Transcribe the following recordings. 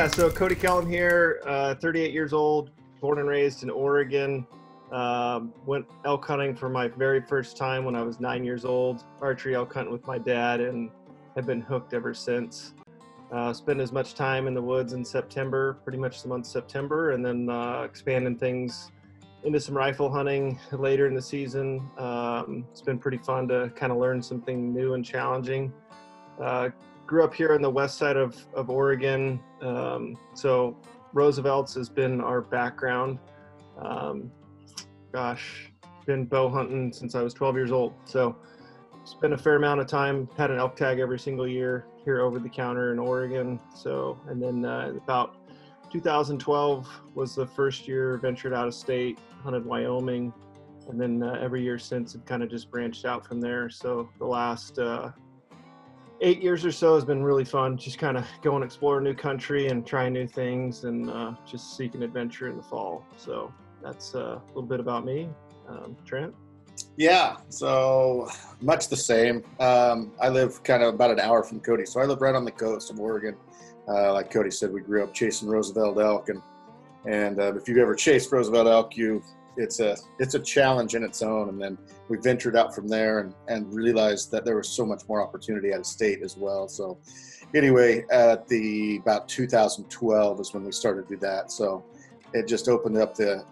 Yeah, so Cody Kellum here, 38 years old, born and raised in Oregon. Went elk hunting for my very first time when I was 9 years old, archery elk hunting with my dad, and have been hooked ever since. Spend as much time in the woods in September, pretty much the month of September, and then expanding things into some rifle hunting later in the season. It's been pretty fun to kind of learn something new and challenging. Grew up here on the west side of Oregon, so Roosevelt's has been our background. Been bow hunting since I was 12 years old, so spent a fair amount of time, had an elk tag every single year here over the counter in Oregon. So, and then about 2012 was the first year ventured out of state, hunted Wyoming, and then every year since it kind of just branched out from there. So the last 8 years or so has been really fun, just kind of going explore new country and trying new things, and just seeking adventure in the fall. So that's a little bit about me. Trent? Yeah, so much the same. I live kind of about an hour from Cody, so I live right on the coast of Oregon. Like Cody said, we grew up chasing Roosevelt elk, and if you've ever chased Roosevelt elk, it's a challenge in its own. And then we ventured out from there and realized that there was so much more opportunity out of state as well. So anyway, at about 2012 is when we started to do that. So it just opened up the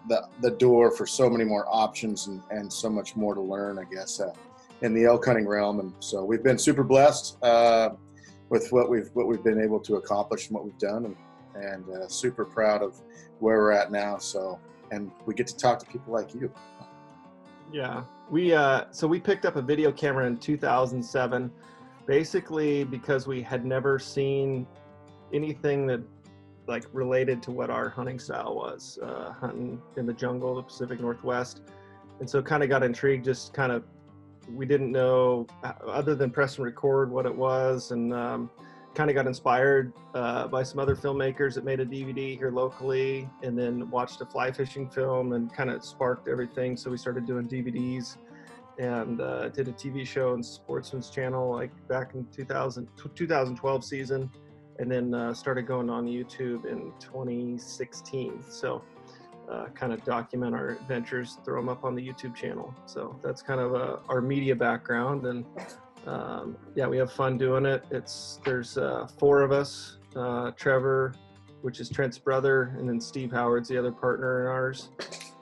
door for so many more options and so much more to learn, I guess, in the elk hunting realm. And so we've been super blessed with what we've been able to accomplish and what we've done, and super proud of where we're at now. So, and we get to talk to people like you. Yeah, so we picked up a video camera in 2007, basically because we had never seen anything that like related to what our hunting style was, hunting in the jungle, the Pacific Northwest. And so kind of got intrigued, just kind of, we didn't know other than press and record what it was, and kind of got inspired by some other filmmakers that made a DVD here locally, and then watched a fly fishing film and kind of sparked everything. So we started doing DVDs and did a TV show on Sportsman's Channel like back in 2012 season. And then started going on YouTube in 2016. So kind of document our adventures, throw them up on the YouTube channel. So that's kind of our media background. And yeah, we have fun doing it. There's 4 of us, Trevor, which is Trent's brother, and then Steve Howard's the other partner in ours.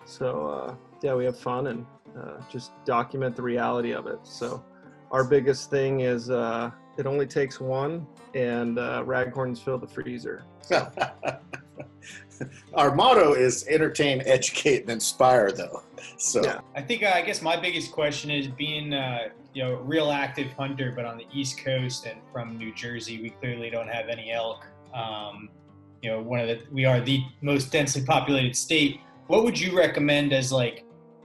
So yeah, we have fun and just document the reality of it. So our biggest thing is it only takes one, and raghorns fill the freezer. So. Our motto is entertain, educate, and inspire, though. So yeah. I guess my biggest question is being a real active hunter, but on the East Coast and from New Jersey, we clearly don't have any elk. We are the most densely populated state. What would you recommend as like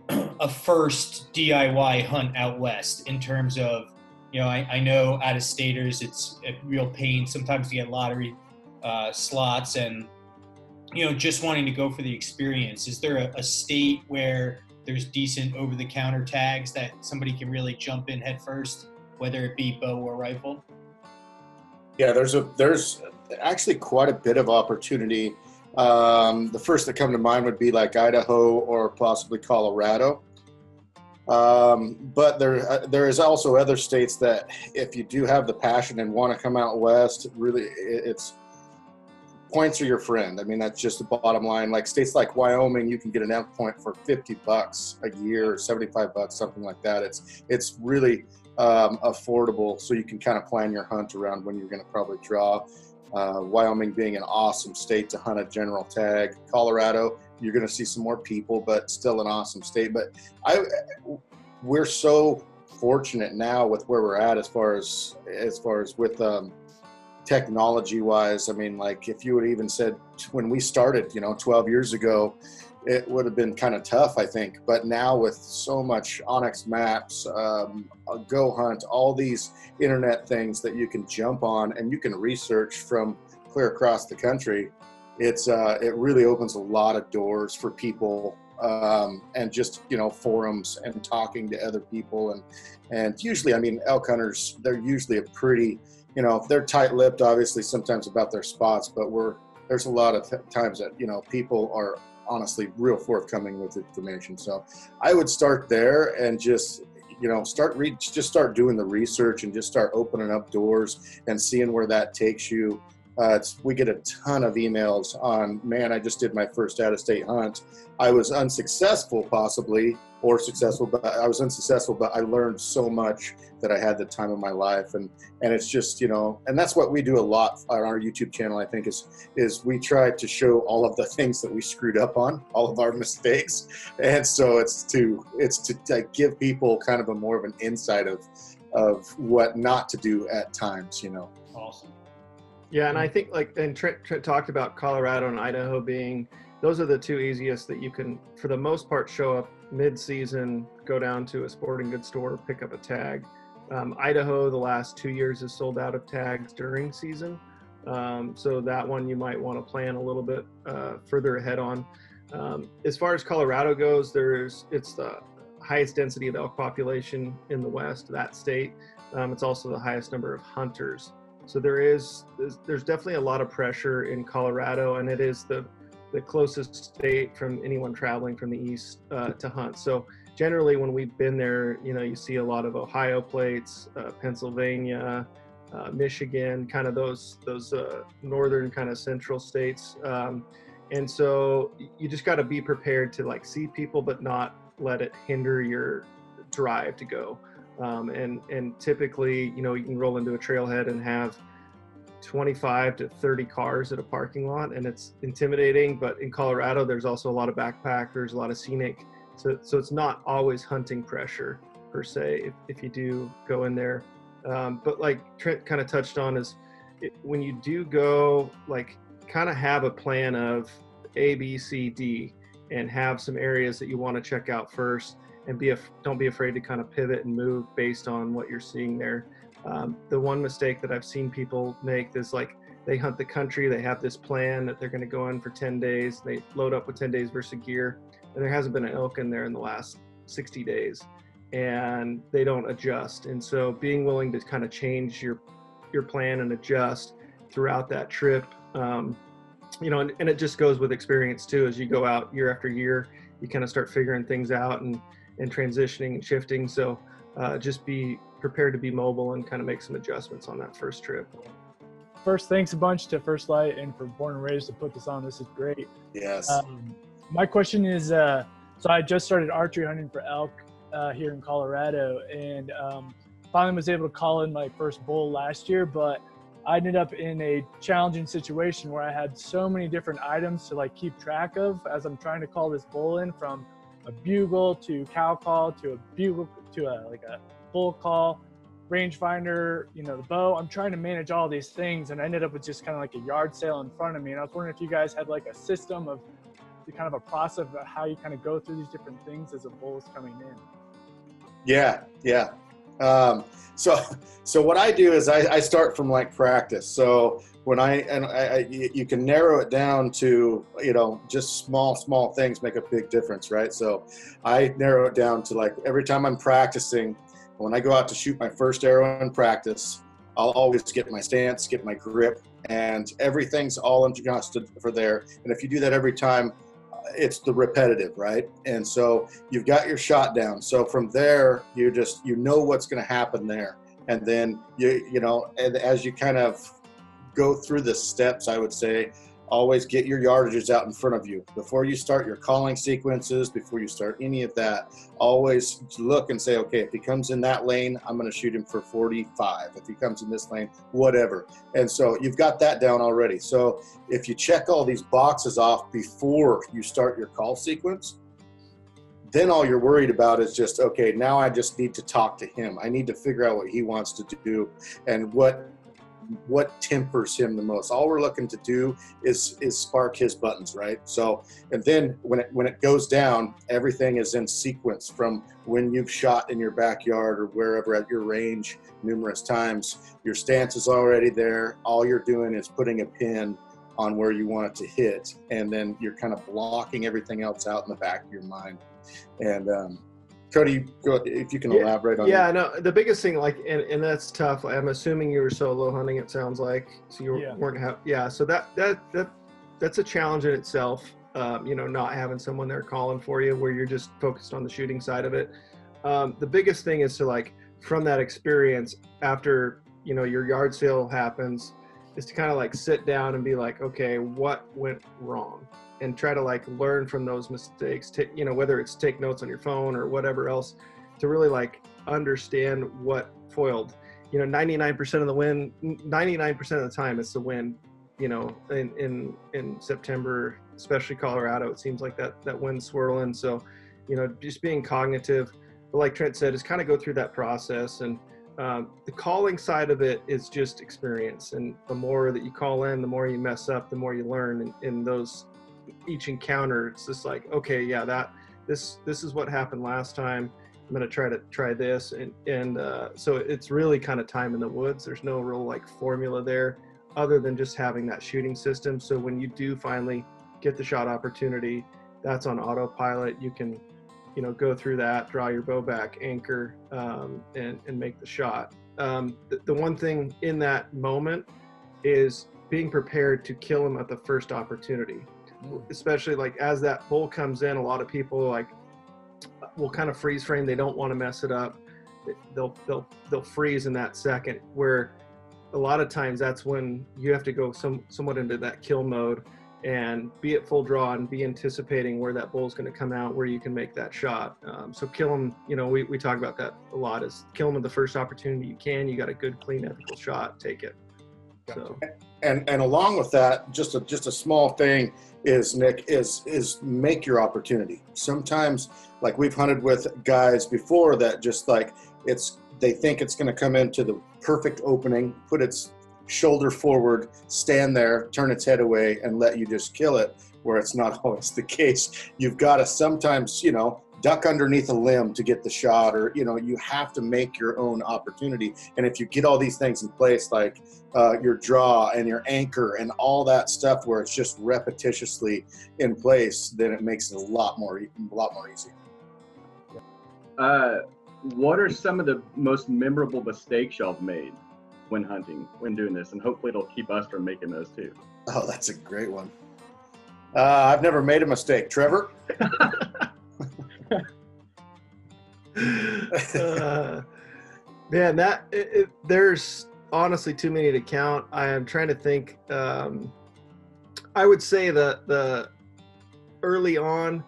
a first DIY hunt out west in terms of, I know out-of-staters, it's a real pain sometimes to get lottery slots, and, just wanting to go for the experience. Is there a state where there's decent over-the-counter tags that somebody can really jump in head first, whether it be bow or rifle? Yeah, there's actually quite a bit of opportunity. The first that come to mind would be like Idaho or possibly Colorado. But there is also other states that if you do have the passion and want to come out west, really it's points are your friend. I mean, that's just the bottom line. Like states like Wyoming, you can get an elk point for $50 a year or $75, something like that. It's really affordable, so you can kind of plan your hunt around when you're going to probably draw. Wyoming being an awesome state to hunt a general tag. Colorado, you're going to see some more people, but still an awesome state. But we're so fortunate now with where we're at as far as with technology wise. I mean, like if you would even said when we started, 12 years ago, it would have been kind of tough, I think. But now with so much Onyx maps, Go Hunt, all these internet things that you can jump on and you can research from clear across the country, it really opens a lot of doors for people, and just, forums and talking to other people. And usually, I mean, elk hunters, they're usually a pretty, they're tight-lipped, obviously, sometimes about their spots, but there's a lot of times that, you know, people are honestly real forthcoming with information. So I would start there and just, you know, just start doing the research and just start opening up doors and seeing where that takes you. We get a ton of emails on, man, I just did my first out-of-state hunt. I was unsuccessful possibly, or successful, but I was unsuccessful, but I learned so much that I had the time of my life. And it's just, you know, and that's what we do a lot on our YouTube channel, I think, is we try to show all of the things that we screwed up on, all of our mistakes. And so it's to like, give people kind of a more of an insight of what not to do at times, you know. Awesome. Yeah, and I think, like, and Trent talked about Colorado and Idaho being, those are the two easiest that you can, for the most part, show up mid-season, go down to a sporting goods store, pick up a tag. Idaho, the last 2 years, has sold out of tags during season. So that one you might want to plan a little bit further ahead on. As far as Colorado goes, it's the highest density of elk population in the West, that state. It's also the highest number of hunters. So there's definitely a lot of pressure in Colorado, and it is the closest state from anyone traveling from the east to hunt. So generally when we've been there, you know, you see a lot of Ohio plates, Pennsylvania, Michigan, kind of those northern kind of central states. And so you just got to be prepared to, like, see people, but not let it hinder your drive to go. And typically, you know, you can roll into a trailhead and have 25 to 30 cars at a parking lot, and it's intimidating. But in Colorado, there's also a lot of backpackers, a lot of scenic. So it's not always hunting pressure per se if you do go in there. But like Trent kind of touched on, when you do go, like, kind of have a plan of A, B, C, D, and have some areas that you want to check out first. And don't be afraid to kind of pivot and move based on what you're seeing there. The one mistake that I've seen people make is, like, they hunt the country, they have this plan that they're going to go in for 10 days, they load up with 10 days worth of gear, and there hasn't been an elk in there in the last 60 days, and they don't adjust. And so being willing to kind of change your plan and adjust throughout that trip, you know, and it just goes with experience too. As you go out year after year, you kind of start figuring things out and transitioning and shifting. So just be prepared to be mobile and kind of make some adjustments on that first trip. First, thanks a bunch to First Lite and for Born and Raised to put this on. This is great. Yes. My question is, so I just started archery hunting for elk here in Colorado, and finally was able to call in my first bull last year, but I ended up in a challenging situation where I had so many different items to, like, keep track of as I'm trying to call this bull in, from a bugle to cow call to a bugle to a bull call, rangefinder, you know, the bow. I'm trying to manage all these things, and I ended up with just kind of like a yard sale in front of me. And I was wondering if you guys had, like, a system of kind of a process of how you kind of go through these different things as a bull is coming in. Yeah. So what I do is I start from, like, practice. So when you can narrow it down to, you know, just small things make a big difference, right? So I narrow it down to, like, every time I'm practicing, when I go out to shoot my first arrow in practice, I'll always get my stance, get my grip, and everything's all adjusted for there. And if you do that every time, it's the repetitive, right? And so you've got your shot down. So from there, you know what's going to happen there. And then you know, and as you kind of go through the steps, I would say, always get your yardages out in front of you. Before you start your calling sequences, before you start any of that, always look and say, okay, if he comes in that lane, I'm going to shoot him for 45. If he comes in this lane, whatever. And so you've got that down already. So if you check all these boxes off before you start your call sequence, then all you're worried about is just, okay, now I just need to talk to him. I need to figure out what he wants to do and what tempers him the most. All we're looking to do is spark his buttons, right? So, and then when it goes down, everything is in sequence from when you've shot in your backyard or wherever at your range numerous times. Your stance is already there. All you're doing is putting a pin on where you want it to hit, and then you're kind of blocking everything else out in the back of your mind. And Cody, go if you can elaborate on that. Yeah, no, the biggest thing, like, and that's tough. I'm assuming you were solo hunting, it sounds like, so you weren't so that that's a challenge in itself. You know, not having someone there calling for you where you're just focused on the shooting side of it. The biggest thing is to, like, from that experience after, you know, your yard sale happens, is to kind of like sit down and be like, okay, what went wrong? And try to like learn from those mistakes, you know, whether it's take notes on your phone or whatever else, to really like understand what foiled. You know, 99% of the wind, 99% of the time it's the wind, you know, in September, especially Colorado, it seems like that wind's swirling. So, you know, just being cognitive, but like Trent said, is kind of go through that process. And the calling side of it is just experience. And the more that you call in, the more you mess up, the more you learn in those, each encounter. It's just like, okay, yeah, this is what happened last time. I'm going to try this. And so it's really kind of time in the woods. There's no real like formula there other than just having that shooting system. So when you do finally get the shot opportunity, that's on autopilot. You can, you know, go through that, draw your bow back, anchor, and make the shot. The one thing in that moment is being prepared to kill him at the first opportunity. Especially like as that bull comes in, a lot of people like will kind of freeze frame. They don't want to mess it up. They'll freeze in that second, where a lot of times that's when you have to go somewhat into that kill mode and be at full draw and be anticipating where that bull's going to come out, where you can make that shot. So kill him, you know, we talk about that a lot, is kill him at the first opportunity you can. You got a good, clean, ethical shot, take it. So. And along with that, just a small thing is, Nick, is make your opportunity. Sometimes, like we've hunted with guys before that just like they think it's going to come into the perfect opening, put its shoulder forward, stand there, turn its head away, and let you just kill it, where it's not always the case. You've got to sometimes, you know, duck underneath a limb to get the shot, or, you know, you have to make your own opportunity. And if you get all these things in place, like your draw and your anchor and all that stuff, where it's just repetitiously in place, then it makes it a lot more easy. What are some of the most memorable mistakes y'all have made when hunting, when doing this? And hopefully it'll keep us from making those too. Oh, that's a great one. I've never made a mistake. Trevor? Man, there's honestly too many to count. I am trying to think. I would say the early on,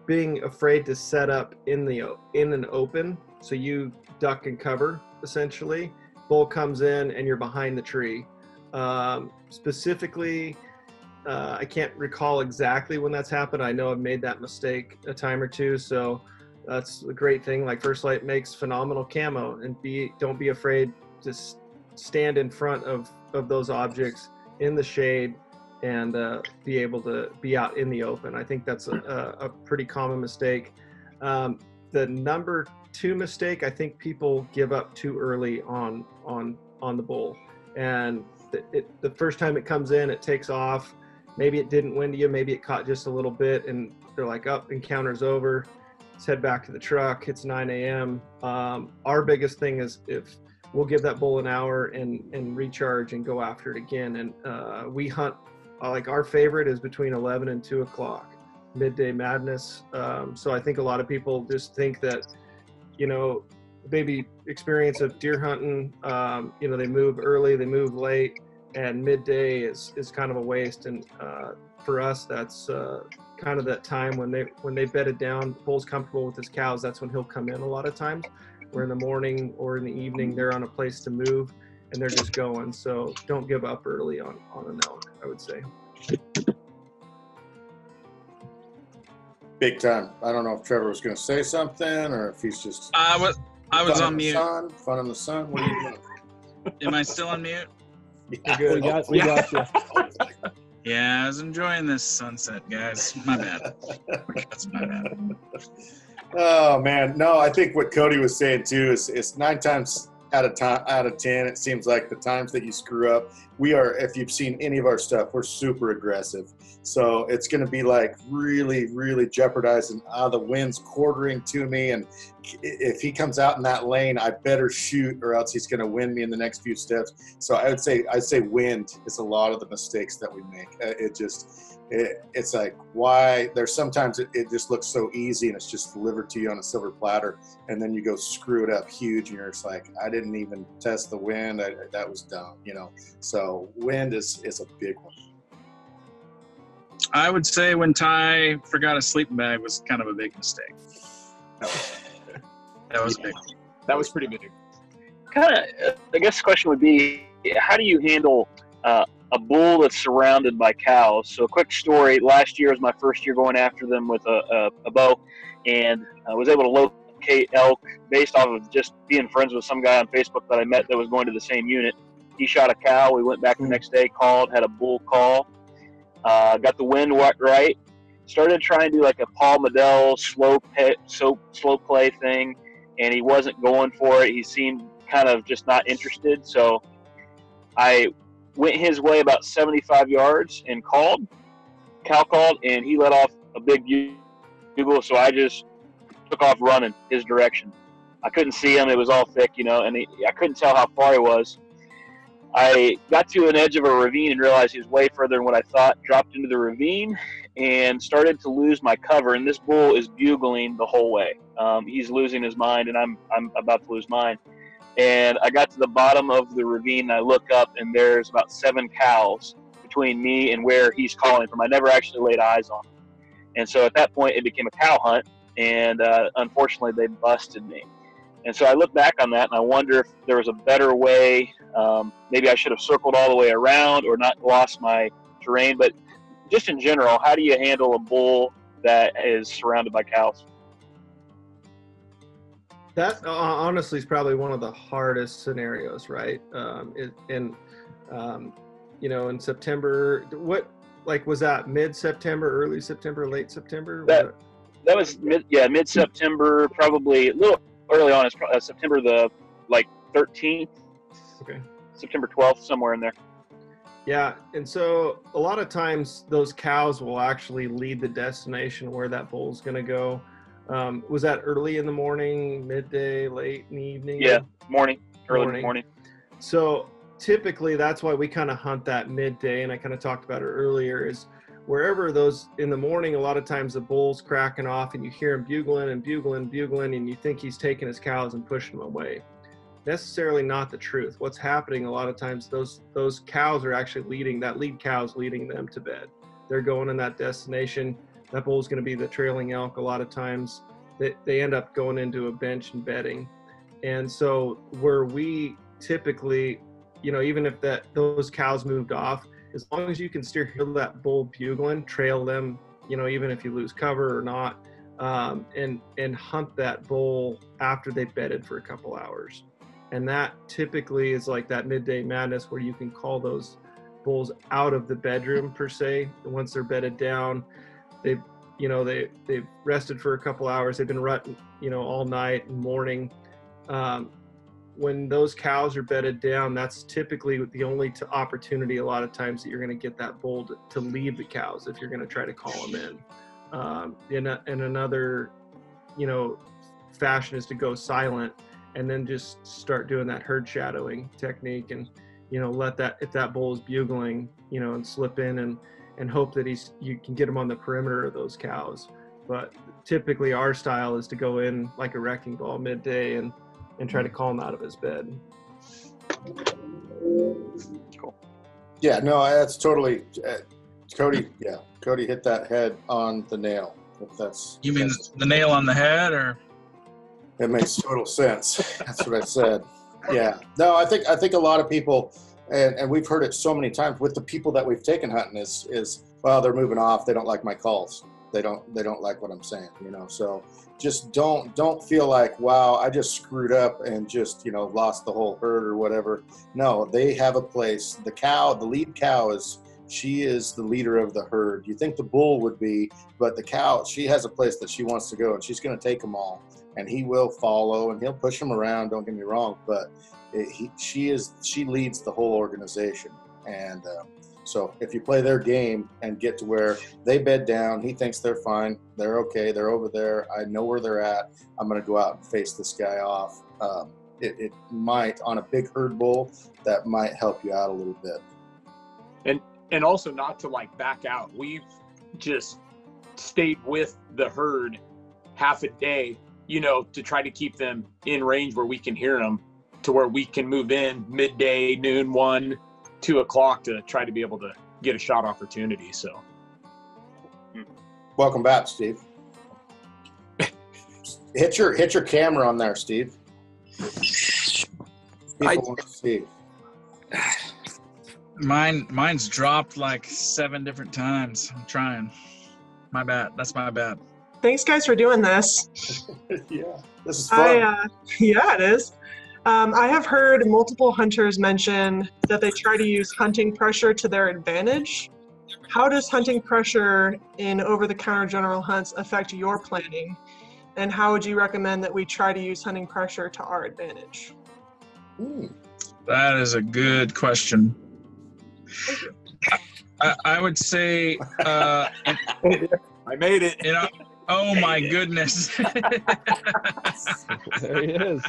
being afraid to set up in an open, so you duck and cover essentially. Bull comes in and you're behind the tree. Specifically, I can't recall exactly when that's happened. I know I've made that mistake a time or two, so that's a great thing. Like First Lite makes phenomenal camo, and don't be afraid to stand in front of those objects in the shade and be able to be out in the open. I think that's a pretty common mistake. The number 2 mistake, I think people give up too early on the bull, and the first time it comes in, it takes off. Maybe it didn't wind you, maybe it caught just a little bit, and they're like, "Up, encounter's over. Let's head back to the truck. It's 9 a.m." Our biggest thing is if we'll give that bull an hour and recharge and go after it again. And we hunt, like our favorite is between 11 and 2 o'clock, midday madness. So I think a lot of people just think that, you know, maybe experience of deer hunting, you know, they move early, they move late, and midday is kind of a waste. And for us, that's kind of that time when they bedded down, bull's comfortable with his cows, that's when he'll come in a lot of times. Where in the morning or in the evening, they're on a place to move and they're just going. So don't give up early on an elk, I would say. Big time. I don't know if Trevor was going to say something or if he's just. I was on mute. Fun in the sun. What are you doing? Am I still on mute? Yeah. We got you. Yeah, I was enjoying this sunset, guys. My bad. That's my bad. Oh man, no. I think what Cody was saying too is 9 times out of 10, it seems like the times that you screw up, we are. If you've seen any of our stuff, we're super aggressive. So it's going to be like really, really jeopardizing. The wind's quartering to me, and if he comes out in that lane, I better shoot, or else he's going to win me in the next few steps. So I'd say wind is a lot of the mistakes that we make. it's like, why? There's sometimes it just looks so easy and it's just delivered to you on a silver platter, and then you go screw it up huge, and you're just like, I didn't even test the wind. That was dumb, you know. So wind is a big one. I would say when Ty forgot a sleeping bag was kind of a big mistake. That was big. That was pretty big. Kind of, I guess the question would be, how do you handle a bull that's surrounded by cows? So a quick story, last year was my first year going after them with a bow, and I was able to locate elk based off of just being friends with some guy on Facebook that I met that was going to the same unit. He shot a cow. We went back the next day, called, had a bull call, got the wind right, started trying to do like a Paul Medell slow play thing, and he wasn't going for it. He seemed kind of just not interested. So I went his way about 75 yards and called. Cal called, and he let off a big bugle, so I just took off running his direction. I couldn't see him. It was all thick, you know, and I couldn't tell how far he was. I got to an edge of a ravine and realized he was way further than what I thought, dropped into the ravine, and started to lose my cover. And this bull is bugling the whole way. He's losing his mind, and I'm about to lose mine. And I got to the bottom of the ravine, and I look up, and there's about 7 cows between me and where he's calling from. I never actually laid eyes on him. And so at that point, it became a cow hunt, and unfortunately, they busted me. And so I look back on that, and I wonder if there was a better way. Maybe I should have circled all the way around or not lost my terrain. But just in general, how do you handle a bull that is surrounded by cows? That honestly is probably one of the hardest scenarios, right? You know, in September, was that mid-September, early September, late September? That was mid-September, probably a little early on. It's September the 13th. Okay. September 12th, somewhere in there. Yeah, and so a lot of times those cows will actually lead the destination where that bull's going to go. Was that early in the morning, midday, late in the evening? Yeah, early morning. So typically that's why we kind of hunt that midday, and I kind of talked about it earlier, is wherever those in the morning, a lot of times the bull's cracking off and you hear him bugling, and you think he's taking his cows and pushing them away. Necessarily not the truth. What's happening a lot of times, those cows are actually lead cow's leading them to bed. They're going in that destination. That bull's going to be the trailing elk. A lot of times they end up going into a bench and bedding. And so where we typically, you know, even if those cows moved off, as long as you can hear that bull bugling, trail them, you know, even if you lose cover or not, and hunt that bull after they've bedded for a couple hours. And that typically is like that midday madness where you can call those bulls out of the bedroom per se. And once they're bedded down, they've rested for a couple hours. They've been rutting, you know, all night and morning. When those cows are bedded down, that's typically the only opportunity a lot of times that you're going to get that bull to leave the cows if you're going to try to call them in. And another, you know, fashion is to go silent and then just start doing that herd shadowing technique, and, you know, if that bull is bugling, you know, and slip in and hope that you can get him on the perimeter of those cows. But typically our style is to go in like a wrecking ball midday and try to call him out of his bed. Cool. Yeah, no, that's totally Cody. Yeah, Cody hit that head on the nail. You mean the nail on the head, or? It makes total sense. That's what I said. Yeah. No, I think a lot of people, and we've heard it so many times with the people that we've taken hunting is well, they're moving off. They don't like my calls. They don't like what I'm saying, you know. So just don't feel like, wow, I just screwed up and just, you know, lost the whole herd or whatever. No, they have a place. The lead cow she is the leader of the herd. You think the bull would be, but the cow, she has a place that she wants to go, and she's going to take them all. And he will follow, and he'll push them around. Don't get me wrong, but she leads the whole organization. And so if you play their game and get to where they bed down, he thinks they're fine, they're okay, they're over there, I know where they're at, I'm going to go out and face this guy off. It might, on a big herd bull, that might help you out a little bit. And also not to like back out. just stayed with the herd half a day, you know, to try to keep them in range where we can hear them, to where we can move in midday, noon, 1, 2 o'clock to try to be able to get a shot opportunity. So welcome back, Steve. Hit your camera on there, Steve. People want to see. Mine's dropped like 7 different times. I'm trying. My bad. That's my bad. Thanks, guys, for doing this. Yeah, this is fun. Yeah, it is. I have heard multiple hunters mention that they try to use hunting pressure to their advantage. How does hunting pressure in over-the-counter general hunts affect your planning? And how would you recommend that we try to use hunting pressure to our advantage? That is a good question. Thank you. I would say, I made it. you know, oh my goodness. There he is.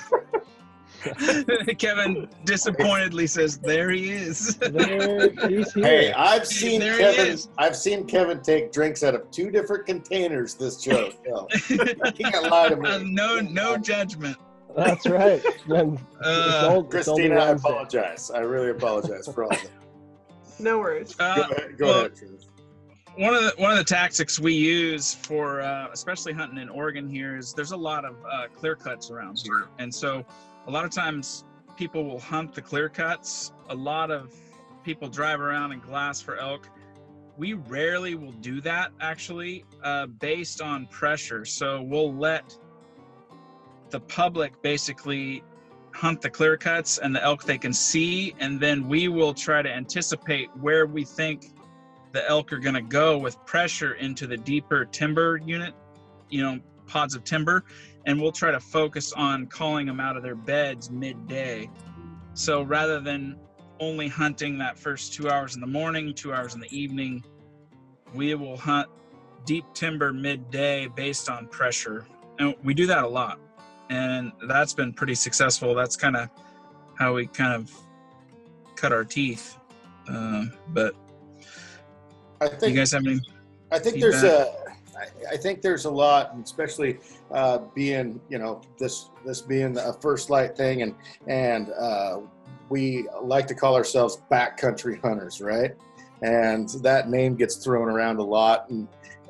Kevin disappointedly says, "There he is." There, he's here. Hey, I've seen There he Kevin. is. I've seen Kevin take drinks out of 2 different containers this show. So you can't lie to me. No judgment. That's right. Then it's only Christina, I Wednesday. apologize. I really apologize for all that. No worries. Go ahead, Travis. One of the tactics we use for especially hunting in Oregon here is there's a lot of clear cuts around here, and so a lot of times people will hunt the clear cuts. A lot of people drive around and glass for elk. We rarely will do that actually, based on pressure. So we'll let the public basically hunt the clear cuts and the elk they can see, and then we will try to anticipate where we think the elk are going to go with pressure into the deeper timber unit, you know, pods of timber, and we'll try to focus on calling them out of their beds midday. So rather than only hunting that first 2 hours in the morning, 2 hours in the evening, we will hunt deep timber midday based on pressure. And we do that a lot, and that's been pretty successful. That's kind of how we kind of cut our teeth. But I think you guys have any? I think feedback? I think there's a lot, and especially being, you know, this being a first light thing, and we like to call ourselves backcountry hunters, right? And that name gets thrown around a lot,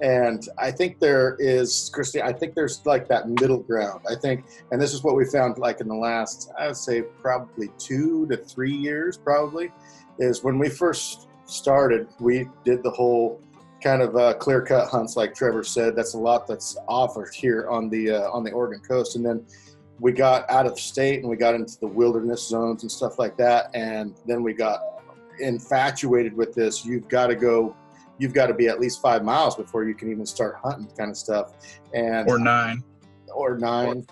and I think there is, Christy, I think there's like that middle ground. I think, and this is what we found like in the last, I would say probably 2 to 3 years, probably, is when we first started, we did the whole kind of clear cut hunts, like Trevor said. That's a lot that's offered here on the Oregon coast, and then we got out of state and we got into the wilderness zones and stuff like that, and then we got infatuated with this. You've got to be at least 5 miles before you can even start hunting, kind of stuff, and Or 9. or nine.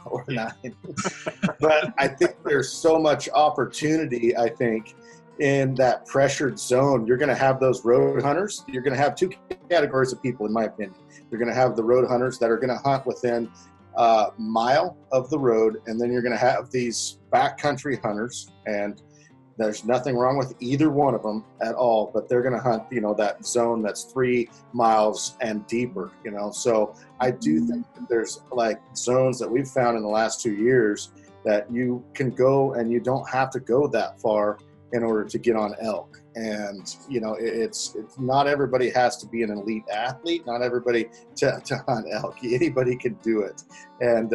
But I think there's so much opportunity, I think, in that pressured zone. You're going to have those road hunters. You're going to have 2 categories of people, in my opinion. You're going to have the road hunters that are going to hunt within a mile of the road, and then you're going to have these backcountry hunters, and there's nothing wrong with either one of them at all, but they're going to hunt, you know, that zone that's 3 miles and deeper, you know. So I do think that there's like zones that we've found in the last 2 years that you can go, and you don't have to go that far in order to get on elk. And, you know, it's not everybody has to be an elite athlete, not everybody to hunt elk. Anybody can do it. And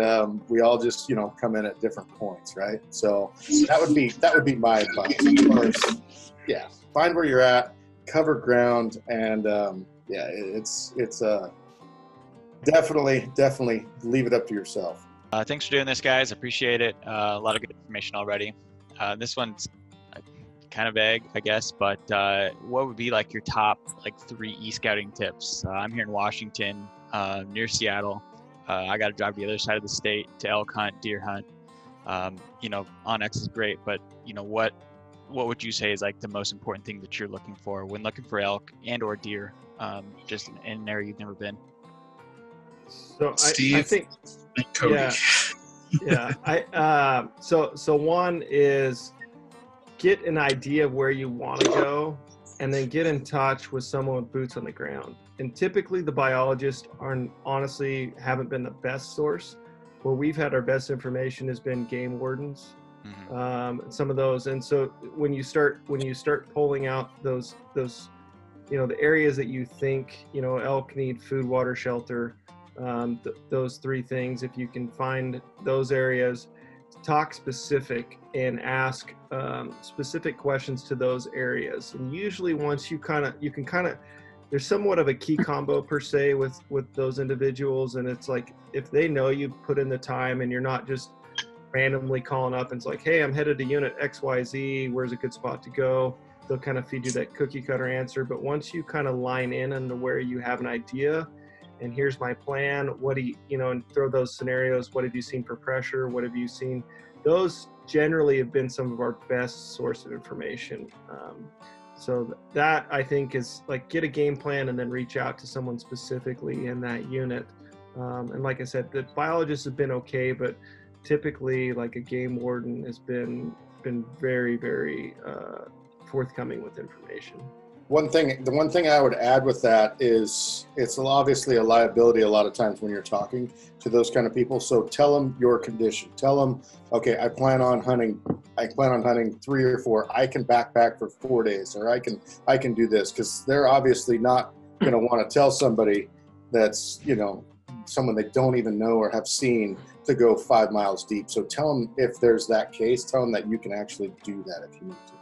we all just, you know, come in at different points, right? So that would be my advice. Of course, yeah, find where you're at, cover ground, and yeah, it's definitely leave it up to yourself. Thanks for doing this, guys. Appreciate it. A lot of good information already. This one's kind of vague, I guess, but what would be like your top like 3 eScouting tips? I'm here in Washington, near Seattle. I got to drive to the other side of the state to elk hunt, deer hunt. You know, onX is great, but you know, what would you say is like the most important thing that you're looking for when looking for elk and or deer, just in an area you've never been? So Steve, I think, and Cody. yeah. So one is get an idea of where you want to go, and then get in touch with someone with boots on the ground. and typically the biologists honestly haven't been the best source. Where we've had our best information has been game wardens, some of those. And so when you start pulling out those the areas that you think elk need food, water, shelter, those three things, if you can find those areas, talk specific and ask specific questions to those areas. And usually once you can there's somewhat of a key combo per se with those individuals, and it's like if they know you put in the time and you're not just randomly calling up and it's like, hey, I'm headed to unit XYZ, where's a good spot to go, they'll kind of feed you that cookie cutter answer. But once you kind of line in into where you have an idea and here's my plan, what do you and throw those scenarios, what have you seen for pressure, what have you seen, those generally have been some of our best source of information. So that I think is like, get a game plan and then reach out to someone specifically in that unit. And like I said, the biologists have been okay, but typically like a game warden has been very, very forthcoming with information. The one thing I would add with that is it's obviously a liability a lot of times when you're talking to those kind of people. So tell them your condition. Tell them, okay, I plan on hunting 3 or 4. I can backpack for 4 days, or I can do this, because they're obviously not going to want to tell somebody that's someone they don't even know or have seen to go 5 miles deep. So tell them, if there's that case, tell them that you can actually do that if you need to.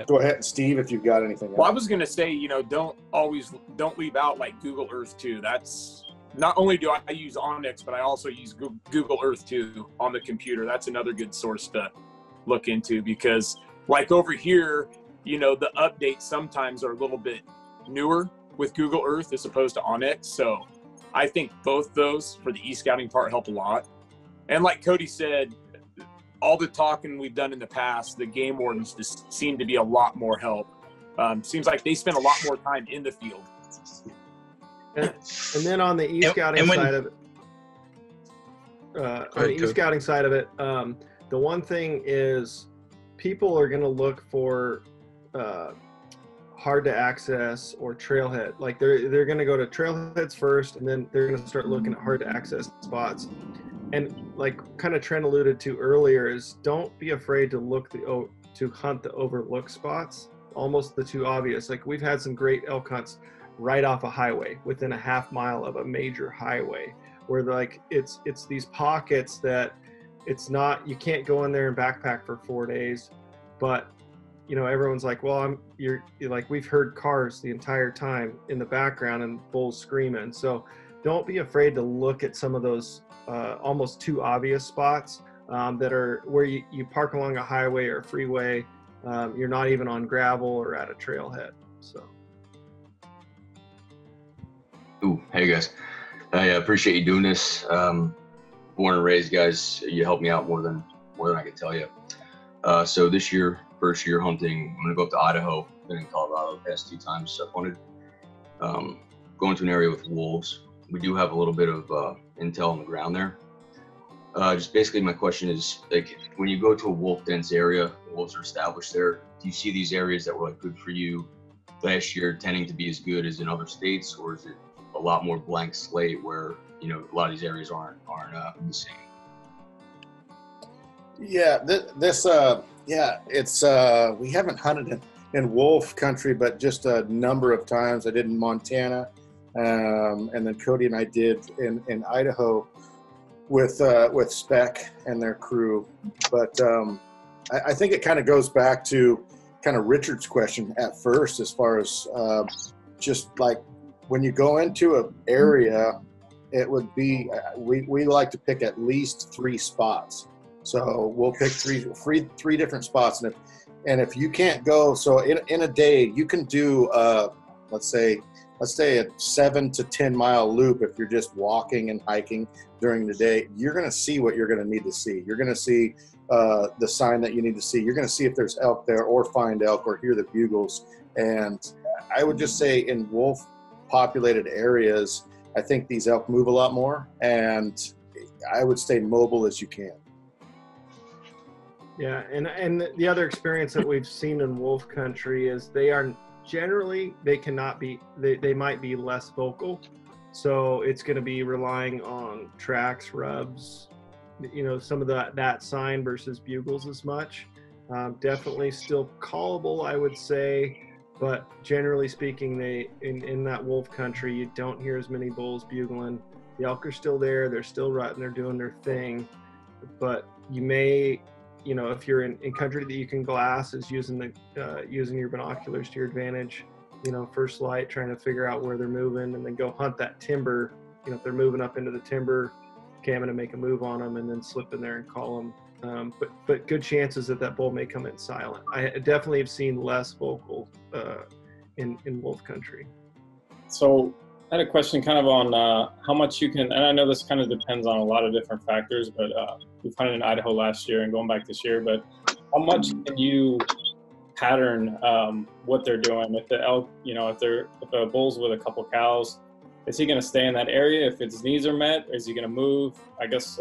Go ahead, Steve, if you've got anything else. Well, I was going to say, don't leave out like Google Earth too. That's not only do I use Onyx, but I also use Google Earth too on the computer. That's another good source to look into, because like over here, the updates sometimes are a little bit newer with Google Earth as opposed to Onyx. So I think both those for the eScouting part help a lot. And like Cody said, all the talking we've done in the past, the game wardens just seem to be a lot more help. Seems like they spend a lot more time in the field. And then on the eScouting side of it, the one thing is people are going to look for hard to access or trailhead. Like they're going to go to trailheads first, and then they're going to start looking at hard to access spots. And like kind of Trent alluded to earlier, is don't be afraid to to hunt the overlooked spots, almost the too obvious. Like we've had some great elk hunts right off a highway, within a half mile of a major highway, where like it's these pockets that it's not, you can't go in there and backpack for 4 days, but everyone's like, well, you're like, we've heard cars the entire time in the background and bulls screaming. So don't be afraid to look at some of those almost too obvious spots that are where you park along a highway or a freeway. You're not even on gravel or at a trailhead. So. Ooh, hey guys, I appreciate you doing this. Born and raised, guys, you helped me out more than I can tell you. So this year, first year hunting, I'm gonna go up to Idaho. Been in Colorado the past 2 times. So I wanted going to an area with wolves. We do have a little bit of intel on the ground there. Just basically my question is, like, when you go to a wolf dense area, wolves are established there, do you see these areas that were like good for you last year tending to be as good as in other states, or is it a lot more blank slate where a lot of these areas aren't the same? Yeah, it's we haven't hunted in wolf country, but just a number of times. I did in Montana, and then Cody and I did in Idaho with Spec and their crew. But I think it kind of goes back to kind of Richard's question at first, as far as just like when you go into an area, it would be we like to pick at least 3 spots. So we'll pick three different spots, and if you can't go, so in a day you can do let's say a 7 to 10 mile loop. If you're just walking and hiking during the day, you're going to see what you're going to need to see. You're going to see the sign that you need to see. You're going to see if there's elk there, or find elk, or hear the bugles. And I would just say in wolf populated areas, I think these elk move a lot more, and I would stay mobile as you can. Yeah, and the other experience that we've seen in wolf country is they are generally they cannot be. They might be less vocal, so it's going to be relying on tracks, rubs, some of that sign versus bugles as much. Definitely still callable, I would say, but generally speaking, in that wolf country, you don't hear as many bulls bugling. The elk are still there, they're still rutting, they're doing their thing, but you may, if you're in country that you can glass, is using your binoculars to your advantage. First light, trying to figure out where they're moving, and then go hunt that timber. If they're moving up into the timber, camming to make a move on them, and then slip in there and call them. But good chances that bull may come in silent. I definitely have seen less vocal in wolf country. So I had a question kind of on how much you can, and I know this kind of depends on a lot of different factors, but we've hunted in Idaho last year and going back this year, but how much can you pattern what they're doing? If the elk, if a bull's with a couple cows, is he going to stay in that area if his needs are met? Is he going to move? I guess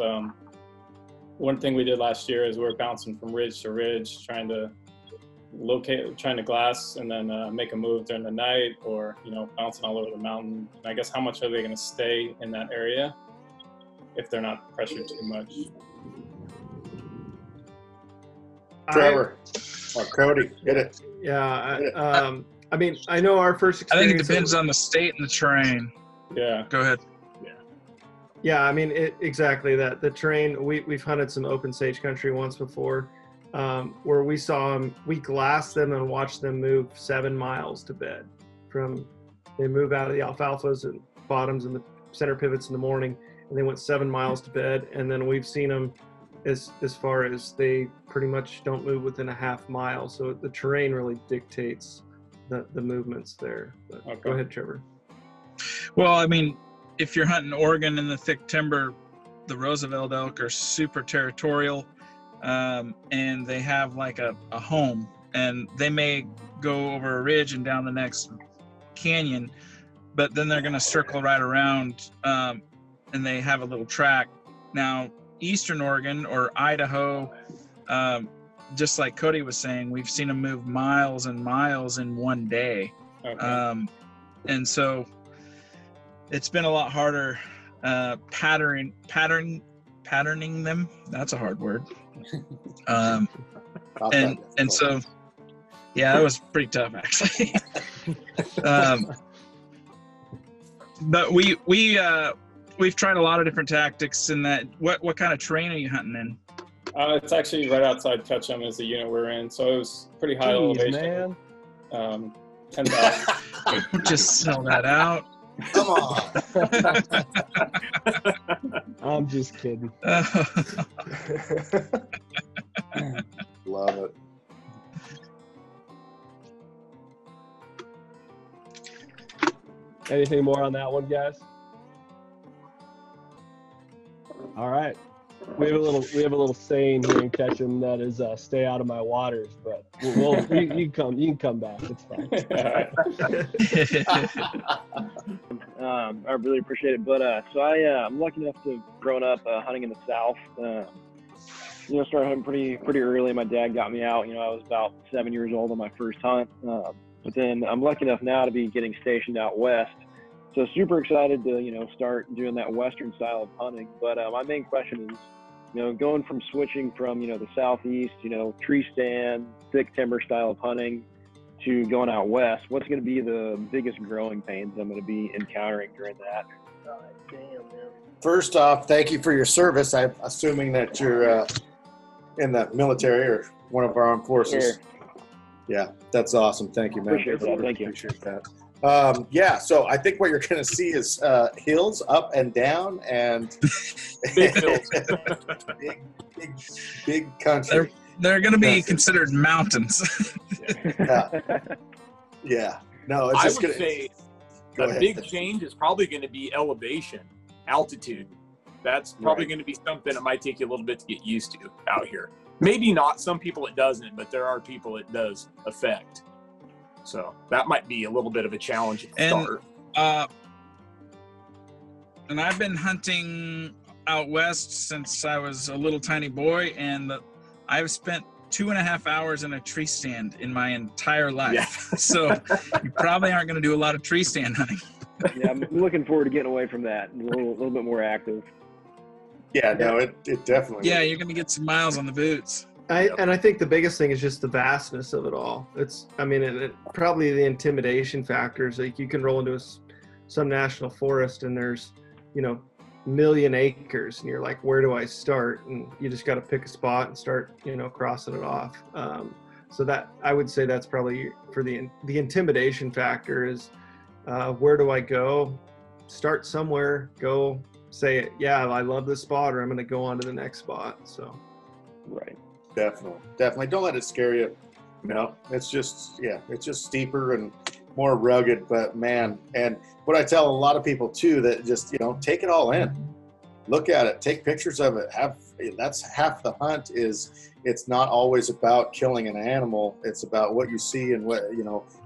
one thing we did last year is we were bouncing from ridge to ridge, trying to glass and then make a move during the night, or bouncing all over the mountain. And I guess how much are they going to stay in that area if they're not pressured too much? Trevor or Cody, get it. Yeah, I mean, I know our first experience. I think it depends on the state and the terrain. Yeah. Go ahead. Yeah, I mean, exactly that. The terrain, we've hunted some open sage country once before, where we saw them, we glassed them and watched them move 7 miles to bed. They move out of the alfalfas and bottoms and the center pivots in the morning, and they went 7 miles to bed. And then we've seen them as far as they pretty much don't move within a half mile. So the terrain really dictates the movements there. But okay. Go ahead, Trevor. Well, I mean, if you're hunting Oregon in the thick timber, the Roosevelt elk are super territorial, and they have like a home, and they may go over a ridge and down the next canyon, but then they're going to circle right around, and they have a little track. Now, Eastern Oregon or Idaho, just like Cody was saying, we've seen them move miles and miles in one day. Okay. And so it's been a lot harder patterning them. That's a hard word. And so, yeah, that was pretty tough actually. But we've tried a lot of different tactics in that. What kind of terrain are you hunting in? It's actually right outside Ketchum is the unit we're in, so it was pretty high elevation. Man. 10,000. Just sell that out. Come on. I'm just kidding. Love it. Anything more on that one, guys? All right. We have a little saying here in Ketchum that is "stay out of my waters," but you can come back. It's fine. I really appreciate it. But so I'm lucky enough to have grown up hunting in the South. Started hunting pretty early. My dad got me out. I was about 7 years old on my first hunt. But then I'm lucky enough now to be getting stationed out west. So super excited to start doing that western style of hunting. But my main question is, going from switching from the southeast, tree stand, thick timber style of hunting, to going out west, what's going to be the biggest growing pains I'm going to be encountering during that? First off, thank you for your service. I'm assuming that you're in the military or one of our armed forces. Sure. Yeah, that's awesome. Thank you, man. Appreciate that. Thank you. Appreciate that. Yeah, so I think what you're going to see is hills up and down and big hills. big country. They're going to be considered mountains. Yeah. No, it's just I would say a big change is probably going to be elevation, altitude. That's probably going to be something that might take you a little bit to get used to out here. Maybe not. Some people it doesn't, but there are people it does affect. So that might be a little bit of a challenge at the start. And I've been hunting out west since I was a little tiny boy, and I've spent 2.5 hours in a tree stand in my entire life. So you probably aren't going to do a lot of tree stand hunting. Yeah, I'm looking forward to getting away from that. A little bit more active. Yeah, no, it definitely. Yeah, you're going to get some miles on the boots. And I think the biggest thing is just the vastness of it all. Probably the intimidation factors. Like you can roll into some national forest and there's, million acres and you're like, where do I start? And you just got to pick a spot and start, crossing it off. So that I would say that's probably for the intimidation factor is where do I go? Start somewhere, go say, yeah, I love this spot, or I'm going to go on to the next spot. So. Right. Definitely. Don't let it scare you. It's just steeper and more rugged, but man, and what I tell a lot of people too, that just, take it all in, look at it, take pictures of it. That's half the hunt is it's not always about killing an animal. It's about what you see and what,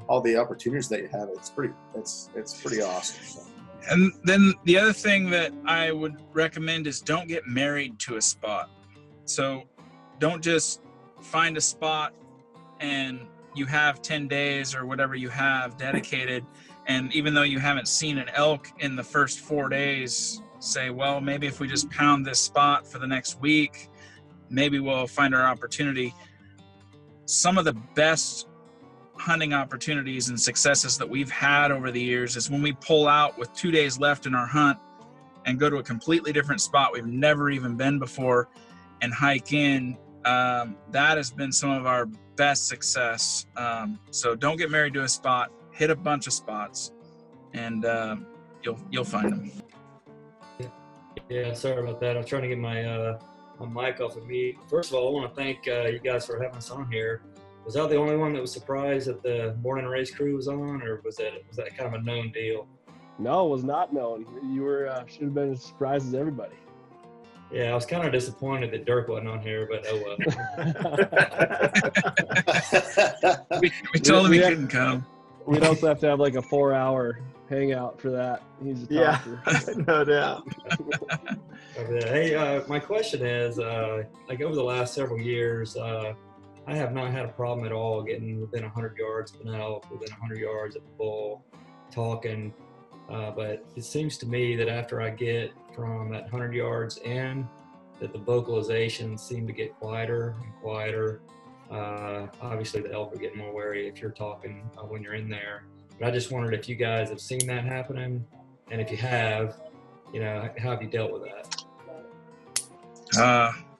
all the opportunities that you have. It's pretty awesome. So. And then the other thing that I would recommend is don't get married to a spot. So don't just find a spot and you have 10 days or whatever you have dedicated. And even though you haven't seen an elk in the first 4 days, say, well, maybe if we just pound this spot for the next week, maybe we'll find our opportunity. Some of the best hunting opportunities and successes that we've had over the years is when we pull out with 2 days left in our hunt and go to a completely different spot we've never even been before and hike in. That has been some of our best success. So don't get married to a spot, hit a bunch of spots, and you'll find them. Yeah, sorry about that. I'm trying to get my mic off of me. First of all, I want to thank you guys for having us on here. Was I the only one that was surprised that the morning race crew was on, or was that kind of a known deal? No, it was not known. You were should have been as surprised as everybody. Yeah, I was kind of disappointed that Dirk wasn't on here, but oh well. we told him he couldn't come. We'd also have to have like a 4-hour hangout for that. He's a talker. Yeah, no doubt. Hey, my question is, like over the last several years, I have not had a problem at all getting within 100 yards of an elk, within 100 yards of a bull, talking. But it seems to me that after I get from that 100 yards in, that the vocalizations seem to get quieter and quieter. Obviously, the elk are getting more wary if you're talking when you're in there. But I just wondered if you guys have seen that happening, and if you have, how have you dealt with that?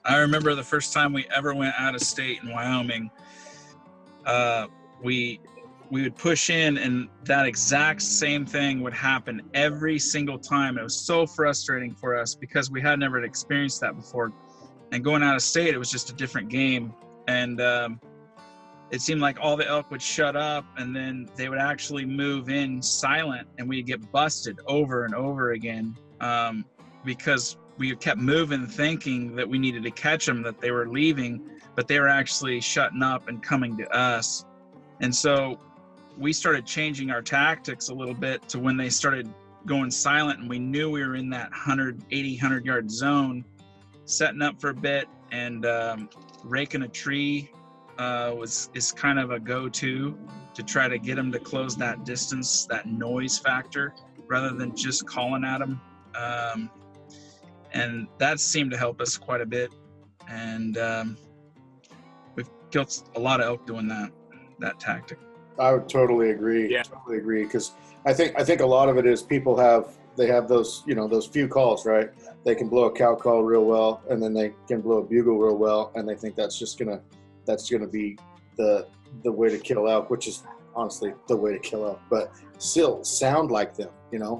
I remember the first time we ever went out of state in Wyoming. We would push in, and that exact same thing would happen every single time. It was so frustrating for us because we had never experienced that before. And going out of state, it was just a different game. And it seemed like all the elk would shut up, and then they would actually move in silent, and we'd get busted over and over again because we kept moving thinking that we needed to catch them, that they were leaving, but they were actually shutting up and coming to us. And so we started changing our tactics a little bit to when they started going silent and we knew we were in that 100 yard zone, setting up for a bit, and raking a tree is kind of a go-to to try to get them to close that distance, that noise factor, rather than just calling at them. And that seemed to help us quite a bit. And we've killed a lot of elk doing that tactic. I would totally agree. Yeah. Totally agree. Because I think a lot of it is people have those, those few calls, right? They can blow a cow call real well, and then they can blow a bugle real well, and they think that's gonna be the way to kill elk, which is honestly the way to kill elk. But still sound like them,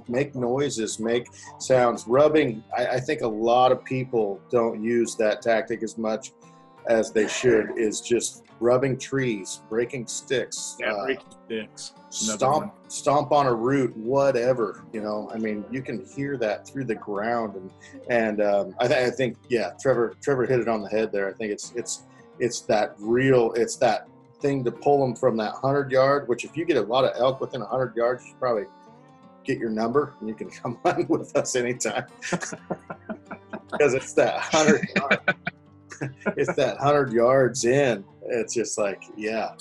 make noises, make sounds. Rubbing, I think a lot of people don't use that tactic as much as they should, is just rubbing trees, breaking sticks, breaking sticks, stomp on a root, whatever, you can hear that through the ground. And I think, yeah, Trevor hit it on the head there. I think it's that thing to pull them from that 100 yard, which if you get a lot of elk within 100 yards, you should probably get your number and you can come on with us anytime. Because it's that 100 yards. It's that 100 yards in it's just like, yeah,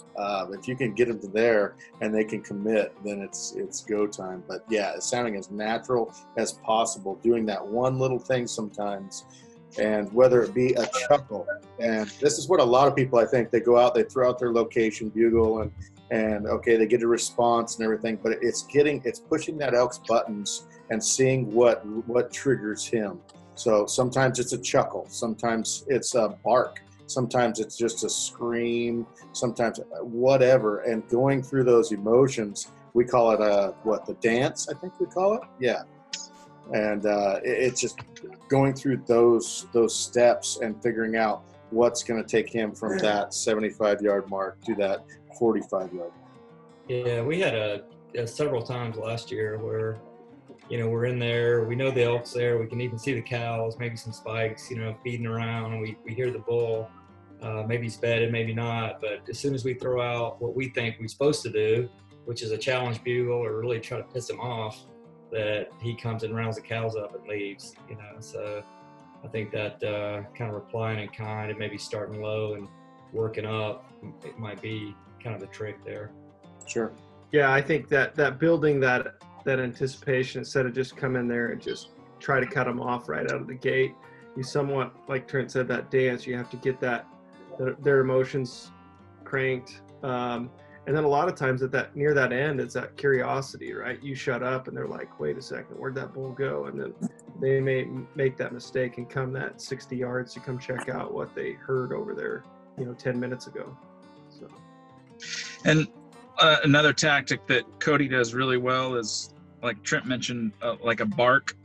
if you can get them to there and they can commit, then it's go time. But yeah, sounding as natural as possible, doing that one little thing sometimes, and whether it be a chuckle. And this is what a lot of people, I think, they go out, they throw out their location, bugle, and okay, they get a response and everything, but it's pushing that elk's buttons and seeing what triggers him. So sometimes it's a chuckle, sometimes it's a bark, sometimes it's just a scream, sometimes whatever. And going through those emotions, we call it the dance, I think we call it. Yeah. And it's just going through those steps and figuring out what's going to take him from that 75-yard mark to that 45-yard mark. Yeah, we had several times last year where, we're in there, we know the elk's there, we can even see the cows, maybe some spikes, feeding around, and we hear the bull. Maybe he's bedded, maybe not, but as soon as we throw out what we think we're supposed to do, which is a challenge bugle or really try to piss him off, that he comes and rounds the cows up and leaves, So I think that kind of replying in kind and maybe starting low and working up, it might be kind of the trick there. Sure. Yeah, I think that building that anticipation, instead of just come in there and just try to cut them off right out of the gate, you somewhat, like Trent said, that dance, you have to get their emotions cranked. And then a lot of times near that end, it's that curiosity, right? You shut up and they're like, wait a second, where'd that bull go? And then they may make that mistake and come that 60 yards to come check out what they heard over there, 10 minutes ago. So. And another tactic that Cody does really well is, like Trent mentioned, like a bark.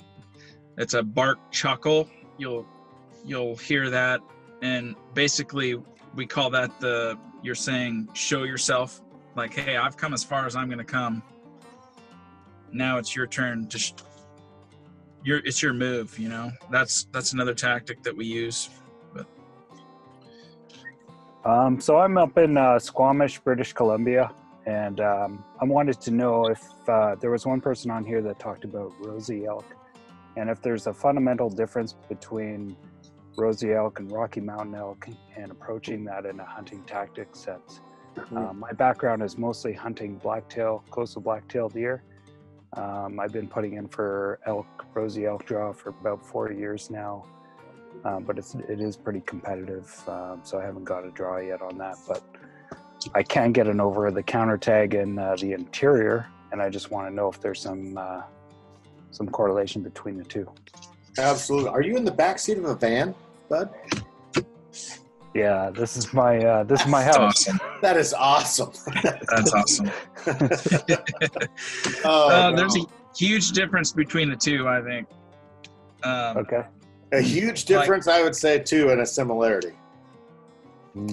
It's a bark chuckle. You'll hear that, and basically we call that you're saying show yourself. Like, hey, I've come as far as I'm going to come. Now it's your turn it's your move. That's another tactic that we use. But. So I'm up in Squamish, British Columbia, and I wanted to know if there was one person on here that talked about rosy elk, and if there's a fundamental difference between rosy elk and Rocky Mountain elk and approaching that in a hunting tactic sense. My background is mostly hunting coastal black-tailed deer. I've been putting in for rosy elk draw for about 4 years now, but it is pretty competitive, so I haven't got a draw yet on that, but I can get an over-the-counter tag in the interior, and I just want to know if there's some correlation between the two. Absolutely. Are you in the back seat of a van, bud? Yeah, this is my house. Awesome. That is awesome. That's awesome. There's a huge difference between the two, I think. Okay. A huge difference, I would say, too, and a similarity.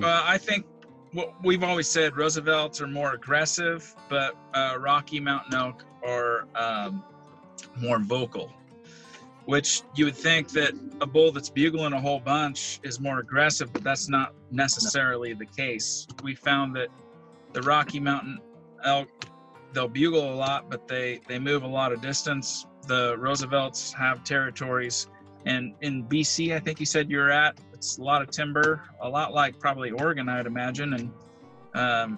I think what we've always said, Roosevelts are more aggressive, but Rocky Mountain elk are more vocal. Which you would think that a bull that's bugling a whole bunch is more aggressive, but that's not necessarily the case. We found that the Rocky Mountain elk, they'll bugle a lot, but they move a lot of distance. The Roosevelts have territories, and in BC, I think you said you're at, it's a lot of timber, a lot like probably Oregon, I'd imagine, and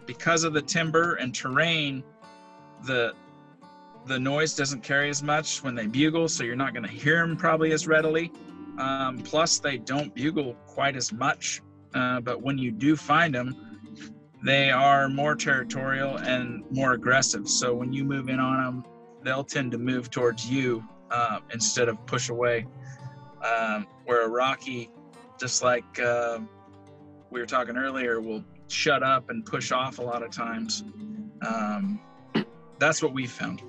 because of the timber and terrain, the noise doesn't carry as much when they bugle, so you're not going to hear them probably as readily. Plus, they don't bugle quite as much, but when you do find them, they are more territorial and more aggressive. So when you move in on them, they'll tend to move towards you instead of push away. Where a Rocky, just like we were talking earlier, will shut up and push off a lot of times. That's what we found.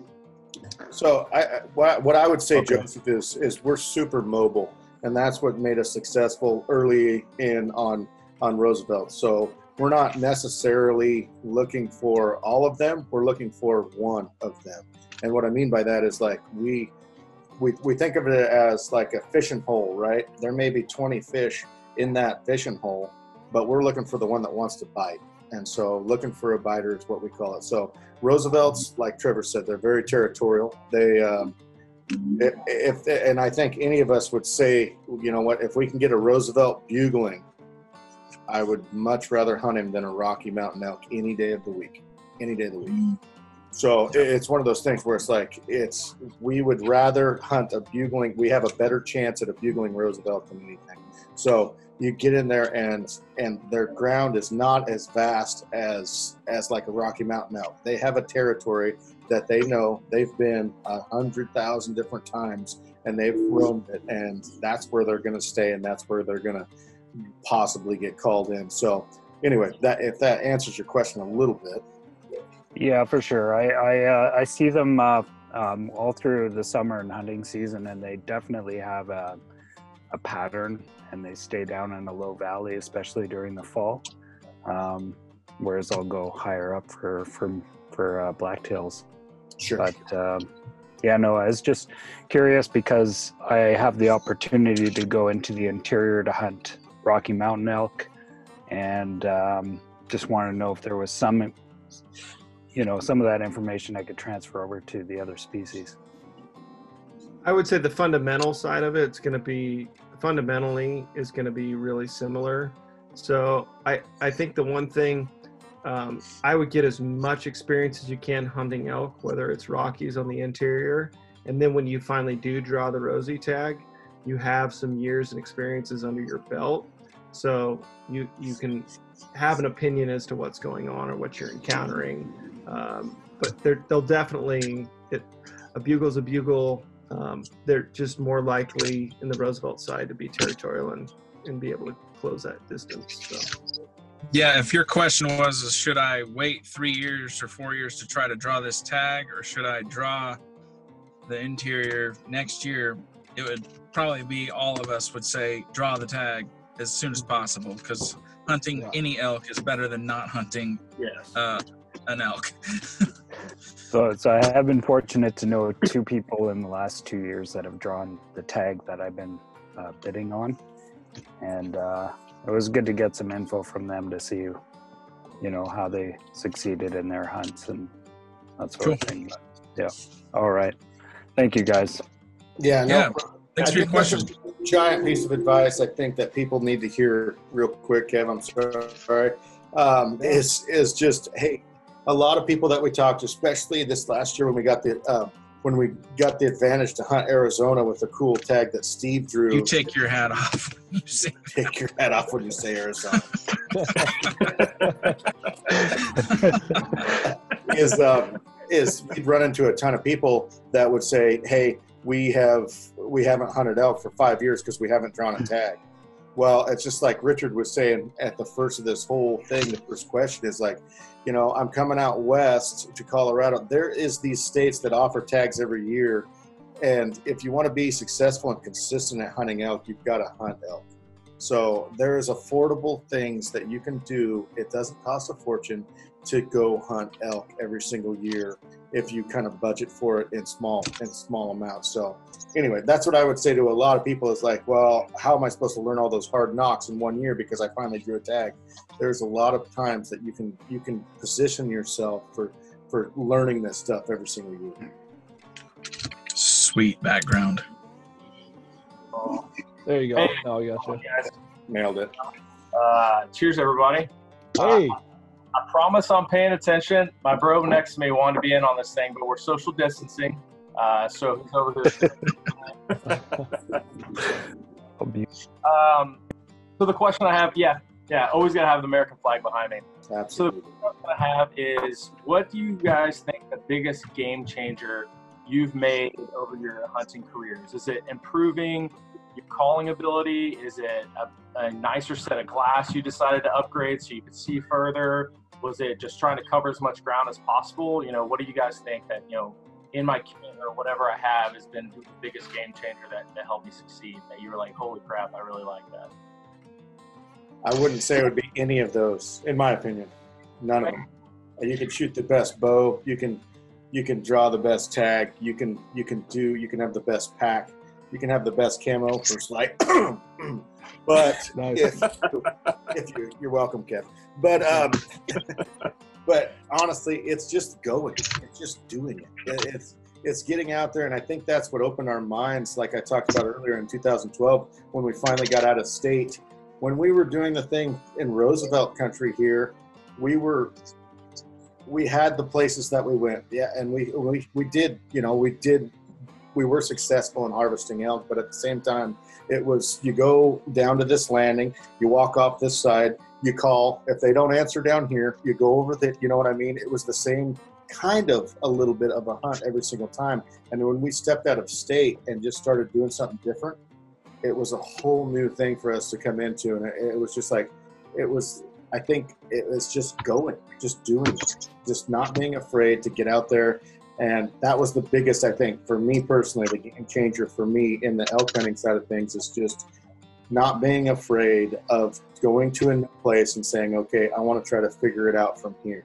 So what I would say, okay, Joseph, is we're super mobile, and that's what made us successful early in on Roosevelt. So we're not necessarily looking for all of them. We're looking for one of them. And what I mean by that is, like, we think of it as like a fishing hole, right? There may be 20 fish in that fishing hole, but we're looking for the one that wants to bite. And so looking for a biter is what we call it. So Roosevelts, like Trevor said, they're very territorial. They, and I think any of us would say, you know what, if we can get a Roosevelt bugling, I would much rather hunt him than a Rocky Mountain elk any day of the week. Any day of the week. So it's one of those things where it's like, we would rather hunt a bugling. We have a better chance at a bugling Roosevelt than anything. So you get in there and their ground is not as vast as like a Rocky Mountain elk. They have a territory that they know they've been 100,000 different times and they've roamed it, and that's where they're going to stay, and that's where they're going to possibly get called in. So anyway, if that answers your question a little bit. Yeah, for sure. I see them all through the summer and hunting season, and they definitely have a pattern, and they stay down in a low valley, especially during the fall. Whereas I'll go higher up for blacktails. Sure. But yeah, no, I was just curious because I have the opportunity to go into the interior to hunt Rocky Mountain elk, and just want to know if there was some of that information I could transfer over to the other species. I would say the fundamental side of it's going to be fundamentally is going to be really similar. So I think the one thing I would get as much experience as you can hunting elk, whether it's Rockies on the interior, and then when you finally do draw the Rosie tag, you have some years and experiences under your belt, so you can have an opinion as to what's going on or what you're encountering. But they'll definitely, a bugle's a bugle. They're just more likely in the Roosevelt side to be territorial and be able to close that distance. So. Yeah, if your question was, should I wait 3 years or 4 years to try to draw this tag, or should I draw the interior next year, it would probably be all of us would say draw the tag as soon as possible, because hunting any elk is better than not hunting an elk. So I have been fortunate to know 2 people in the last 2 years that have drawn the tag that I've been bidding on, and it was good to get some info from them to see, how they succeeded in their hunts and that sort of thing. But, yeah. All right. Thank you, guys. Yeah. No, yeah. Thanks for your question. Giant piece of advice I think that people need to hear real quick, Kev. I'm sorry. Is just, hey, a lot of people that we talked to, especially this last year when we got the advantage to hunt Arizona with a cool tag that Steve drew. You take your hat off. Take your hat off when you say Arizona. is we'd run into a ton of people that would say, hey, we haven't hunted elk for 5 years because we haven't drawn a tag. Well, it's just like Richard was saying at the first of this whole thing, the first question is like, I'm coming out west to Colorado. There is these states that offer tags every year. And if you want to be successful and consistent at hunting elk, you've got to hunt elk. So there is affordable things that you can do. It doesn't cost a fortune to go hunt elk every single year if you kind of budget for it in small amounts. So anyway, that's what I would say to a lot of people is like, well, how am I supposed to learn all those hard knocks in 1 year because I finally drew a tag? There's a lot of times that you can position yourself for learning this stuff every single year. Sweet background. There you go. Hey. Oh, I gotcha. Nailed it. Cheers, everybody. Hey. I promise I'm paying attention. My bro next to me wanted to be in on this thing, but we're social distancing. So he's over there. So the question I have, always got to have the American flag behind me. Absolutely. So the question I have is, what do you guys think the biggest game changer you've made over your hunting careers? Is it improving your calling ability? Is it a nicer set of glass you decided to upgrade so you could see further? Was it just trying to cover as much ground as possible? What do you guys think that, in my kit or whatever I have has been the biggest game changer that helped me succeed, that you were like, holy crap, I really like that? I wouldn't say it would be any of those, in my opinion. None of them. You can shoot the best bow. You can draw the best tag. You can have the best pack. You can have the best camo for Lite. But Nice. if you're welcome, Kev. But honestly, it's just going. It's just doing it. It's getting out there, and I think that's what opened our minds. Like I talked about earlier in 2012, when we finally got out of state when we were doing the thing in Roosevelt country here, we had the places that we went. Yeah. And we did, we were successful in harvesting elk, but at the same time, it was, you go down to this landing, you walk off this side, you call. If they don't answer down here, you go over the, you know what I mean? It was the same kind of a little bit of a hunt every single time. And when we stepped out of state and just started doing something different, it was a whole new thing for us to come into. And it was just like, I think it was just doing it, just not being afraid to get out there. And that was the biggest, I think, for me personally, the game changer for me in the elk hunting side of things is just not being afraid of going to a new place and saying, okay, I want to try to figure it out from here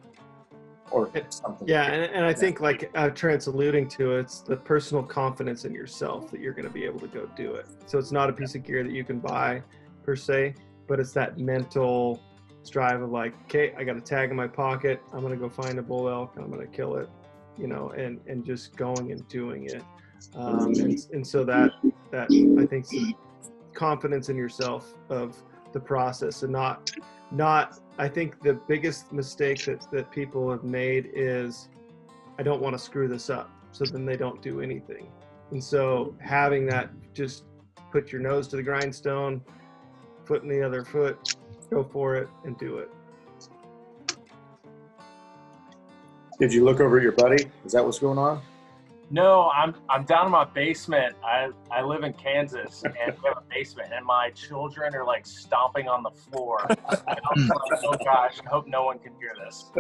or something. Yeah, and I think like Trent's alluding to, it's the personal confidence in yourself that you're going to be able to go do it. So it's not a piece of gear that you can buy per se, but it's that mental strive of like, okay, I got a tag in my pocket. I'm going to go find a bull elk. I'm going to kill it. And just going and doing it. And so that I think is confidence in yourself of the process, and not I think the biggest mistake that people have made is, I don't want to screw this up. So then they don't do anything. And so having that, just put your nose to the grindstone, foot in the other foot, go for it and do it. Did you look over at your buddy? Is that what's going on? No, I'm down in my basement. I live in Kansas, and we have a basement, and my children are like stomping on the floor. And I'm like, oh gosh, I hope no one can hear this.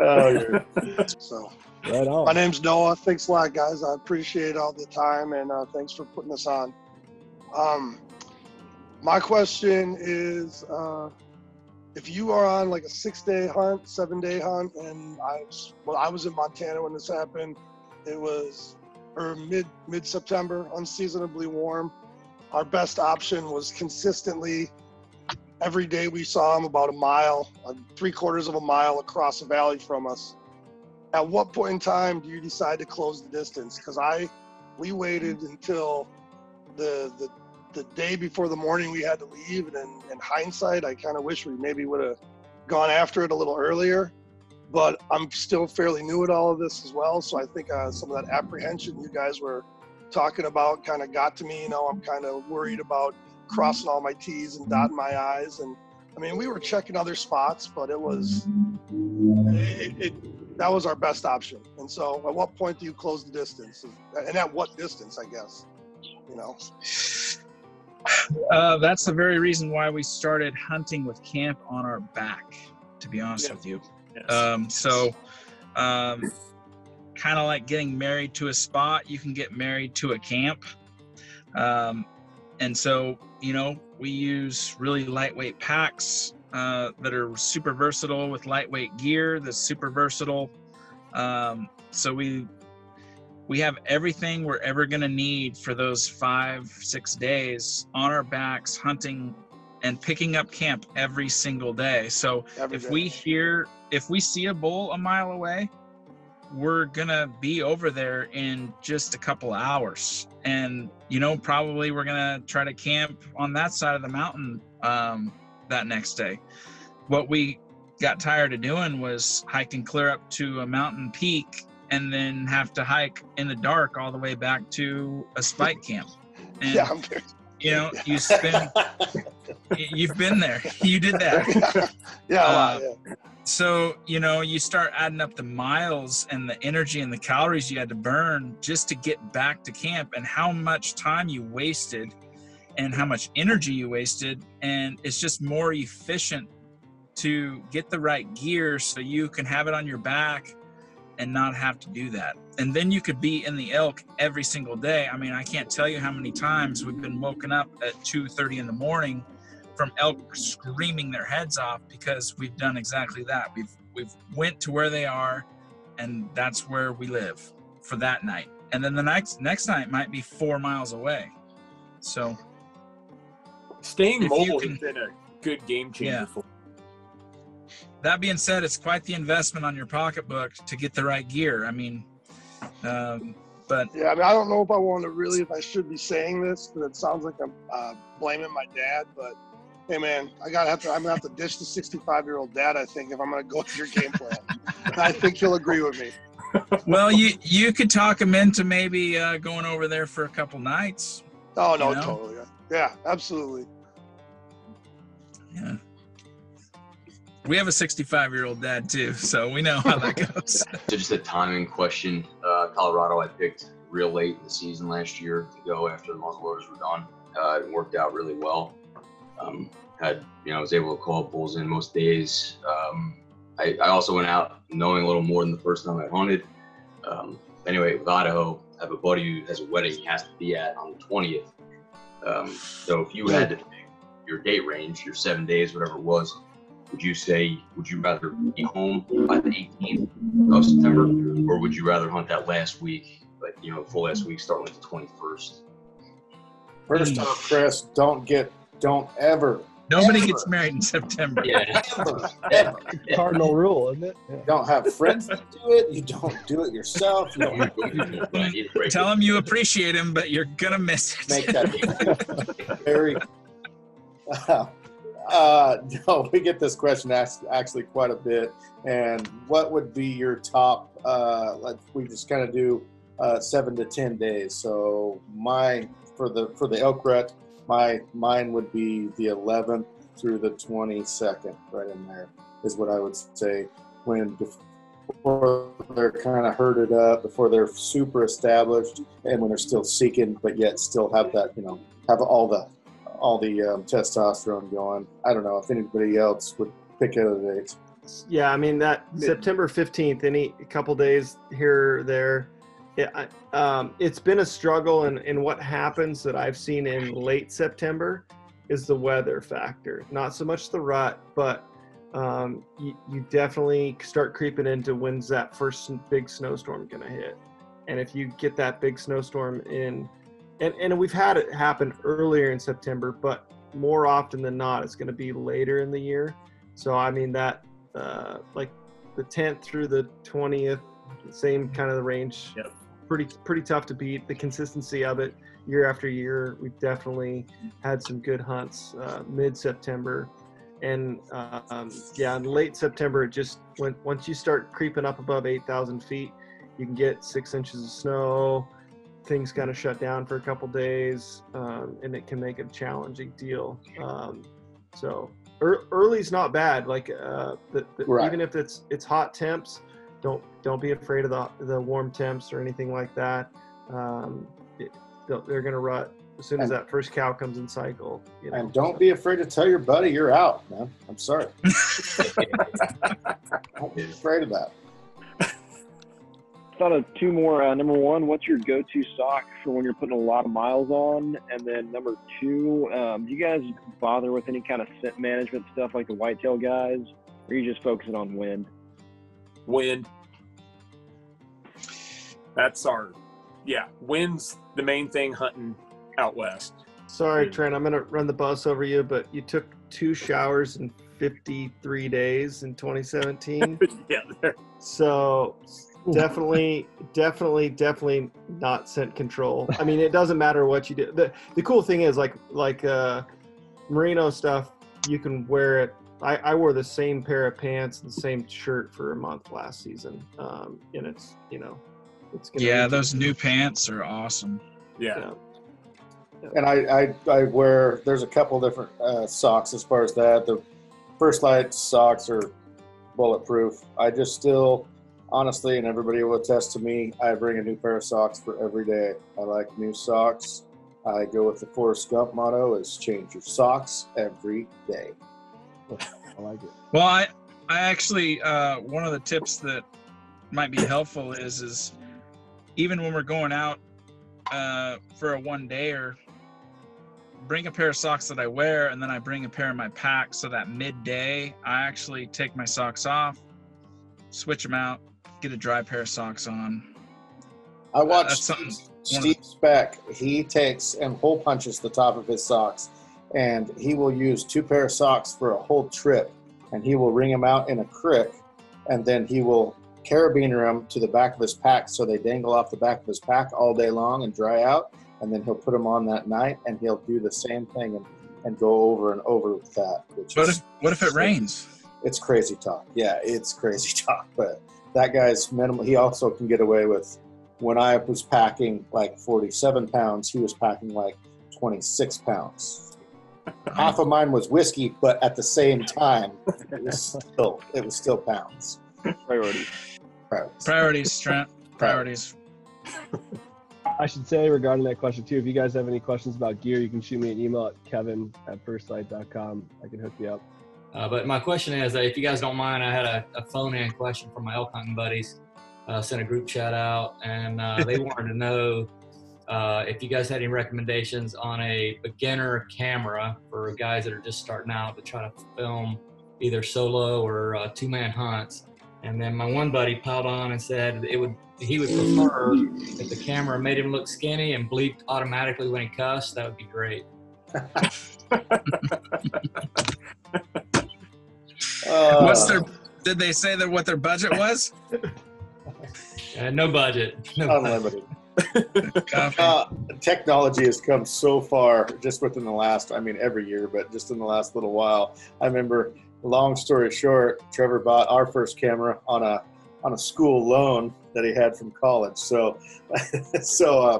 So, right on. My name's Noah. Thanks a lot, guys. I appreciate all the time, and thanks for putting this on. My question is, if you are on like a 6-day hunt, 7-day hunt, and I was in Montana when this happened. It was mid-September, unseasonably warm. Our best option was consistently every day we saw them about a mile, 3/4 of a mile across the valley from us. At what point in time do you decide to close the distance? Because we waited until the day before the morning we had to leave, and in hindsight, I kind of wish we maybe would have gone after it a little earlier. But I'm still fairly new at all of this as well, so I think some of that apprehension you guys were talking about kind of got to me. I'm kind of worried about crossing all my T's and dotting my I's. And I mean, we were checking other spots, but that was our best option. And so at what point do you close the distance? And at what distance, I guess, That's the very reason why we started hunting with camp on our back, to be honest with you. Yes. Kind of like getting married to a spot, you can get married to a camp. And so, we use really lightweight packs that are super versatile, with lightweight gear that's super versatile. So we have everything we're ever going to need for those 5-6 days on our backs, hunting and picking up camp every single day. So if we see a bull a mile away, we're going to be over there in just a couple of hours. And, probably we're going to try to camp on that side of the mountain that next day. What we got tired of doing was hiking clear up to a mountain peak and then have to hike in the dark all the way back to a spike camp. And, you spend, you've been there, you did that. Yeah. So, you start adding up the miles and the energy and the calories you had to burn just to get back to camp, and how much time you wasted and how much energy you wasted. And it's just more efficient to get the right gear so you can have it on your back and not have to do that. And then you could be in the elk every single day. I mean, I can't tell you how many times we've been woken up at 2:30 in the morning from elk screaming their heads off because we've done exactly that. We've went to where they are, and that's where we live for that night. And then the next night might be 4 miles away. So staying mobile has been a good game changer for. That being said, it's quite the investment on your pocketbook to get the right gear. I mean, but yeah, I mean, I don't know if I should be saying this, but it sounds like I'm blaming my dad. But Hey man, I'm gonna have to ditch the 65-year-old dad. I think if I'm gonna go with your game plan, I think he'll agree with me. Well, you could talk him into maybe going over there for a couple nights. Oh no, you know? totally. Yeah, absolutely. Yeah. We have a 65-year-old dad too, so we know how that goes. So just a timing question. Colorado, I picked real late in the season last year to go after the muzzleloaders were done. It worked out really well. I was able to call bulls in most days. I also went out knowing a little more than the first time I hunted. Anyway, with Idaho, I have a buddy who has a wedding he has to be at on the 20th. So if you had to pick your date range, your 7 days, whatever it was, would you rather be home by the 18th of September, or would you rather hunt that last week, like, full last week starting with the 21st? First off, Chris, don't ever. Nobody ever, gets married in September. Yeah. ever. Cardinal rule, isn't it? Yeah. You don't have friends that do it. You don't do it yourself. You don't Tell him you appreciate him, but you're gonna miss it. make that very. No, we get this question actually quite a bit. And what would be your top? We just kind of do 7 to 10 days. So for the elk rut, mine would be the 11th through the 22nd, right in there is what I would say. Before they're kind of herded up, before they're super established, and when they're still seeking, but yet still have that, have all the testosterone going. I don't know if anybody else would pick other dates. Yeah, I mean that September 15th, a couple days here or there. It's been a struggle, and what happens that I've seen in late September is the weather factor. Not so much the rut, but you definitely start creeping into when's that first big snowstorm going to hit. And if you get that big snowstorm in, and we've had it happen earlier in September, but more often than not, it's going to be later in the year. So, I mean, that like the 10th through the 20th, same kind of the range. Yep. Pretty tough to beat. The consistency of it year after year. We've definitely had some good hunts mid-September. And in late September, once you start creeping up above 8,000 feet, you can get 6 inches of snow. Things kind of shut down for a couple days, and it can make it a challenging deal. So early's not bad. Like Right. Even if it's hot temps, don't be afraid of the warm temps or anything like that. They're gonna rut as soon as that first cow comes in cycle. And don't be afraid to tell your buddy you're out, man. I'm sorry. Don't be afraid of that. Thought of two more. Number one, what's your go-to sock for when you're putting a lot of miles on? And then number two, do you guys bother with any kind of scent management stuff like the whitetail guys, or are you just focusing on wind? Wind. That's wind's the main thing hunting out west. Sorry, Trent, I'm gonna run the bus over you, but you took 2 showers in 53 days in 2017. Yeah. So definitely not scent control. I mean, it doesn't matter what you do. The cool thing is like merino stuff, you can wear it. I wore the same pair of pants and the same shirt for a month last season. And it's gonna those new pants are awesome. Yeah. And I wear, there's a couple different socks as far as that. The First Lite socks are bulletproof. I just still, honestly, and everybody will attest to me, I bring a new pair of socks for every day. I like new socks. I go with the Forrest Gump motto is change your socks every day. I like it. Well, I actually, one of the tips that might be helpful is even when we're going out for a one-dayer, bring a pair of socks that I wear, and then I bring a pair in my pack so that midday I actually take my socks off, switch them out, get a dry pair of socks on. I watched Steve Speck. He takes and hole punches the top of his socks, and he will use 2 pair of socks for a whole trip, and he will wring them out in a crick, and then he will carabiner them to the back of his pack so they dangle off the back of his pack all day long and dry out, and then he'll put them on that night, and he'll do the same thing. And and go over and over with that. What if it rains? It's crazy talk. Yeah, it's crazy talk. But that guy's minimal. He also can get away with, when I was packing like 47 pounds, he was packing like 26 pounds. Half of mine was whiskey, but at the same time, it was still pounds. Priorities. Priorities, Trent. Priorities. I should say regarding that question too, if you guys have any questions about gear, you can shoot me an email at kevin@firstlite.com. I can hook you up. But my question is, if you guys don't mind, I had a phone-in question from my elk hunting buddies. Sent a group chat out, and they wanted to know if you guys had any recommendations on a beginner camera for guys that are just starting out to try to film either solo or two-man hunts. And then my one buddy piled on and said he would prefer if the camera made him look skinny and bleeped automatically when he cussed. That would be great. Did they say that what their budget was? No budget. Unlimited. Technology has come so far just within the last, every year, but just in the last little while. I remember, long story short, Trevor bought our first camera on a school loan that he had from college. So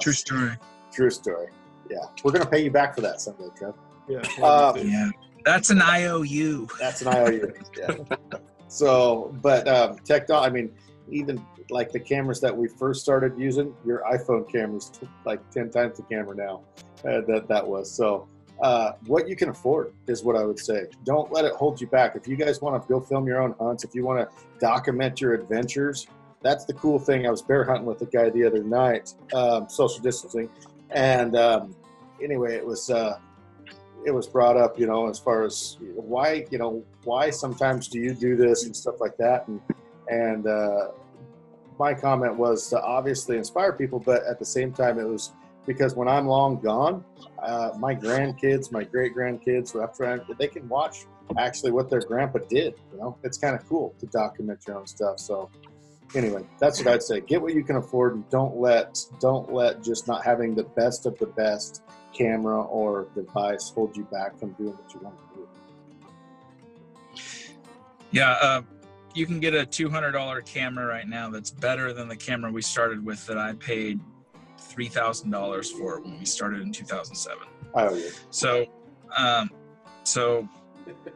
true story. True story. Yeah, we're gonna pay you back for that someday, Trev. Yeah. That's an IOU. That's an IOU. Yeah. So, but even like the cameras that we first started using, your iPhone camera's like 10 times the camera now. That was so. What you can afford is what I would say. Don't let it hold you back. If you guys want to go film your own hunts, if you want to document your adventures, that's the cool thing. I was bear hunting with a guy the other night, social distancing, and anyway, it was brought up, as far as why sometimes do you do this and stuff like that, and my comment was to obviously inspire people, but at the same time, it was because when I'm long gone, my grandkids, my great grandkids, they can watch actually what their grandpa did. It's kind of cool to document your own stuff. So anyway, that's what I'd say. Get what you can afford, and don't let just not having the best of the best camera or device hold you back from doing what you want to do. Yeah, you can get a $200 camera right now that's better than the camera we started with that I paid $3,000 for when we started in 2007. Oh, yeah. So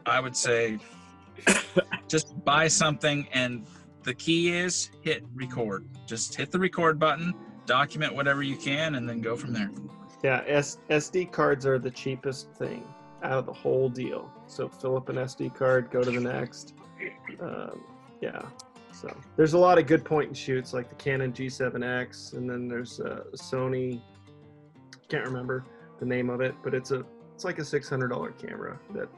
I would say just buy something, and the key is hit record. Just hit the record button, document whatever you can, and then go from there. Yeah, SD cards are the cheapest thing out of the whole deal. So fill up an SD card, go to the next. So there's a lot of good point and shoots like the Canon G7X, and then there's a Sony, can't remember the name of it, but it's like a $600 camera that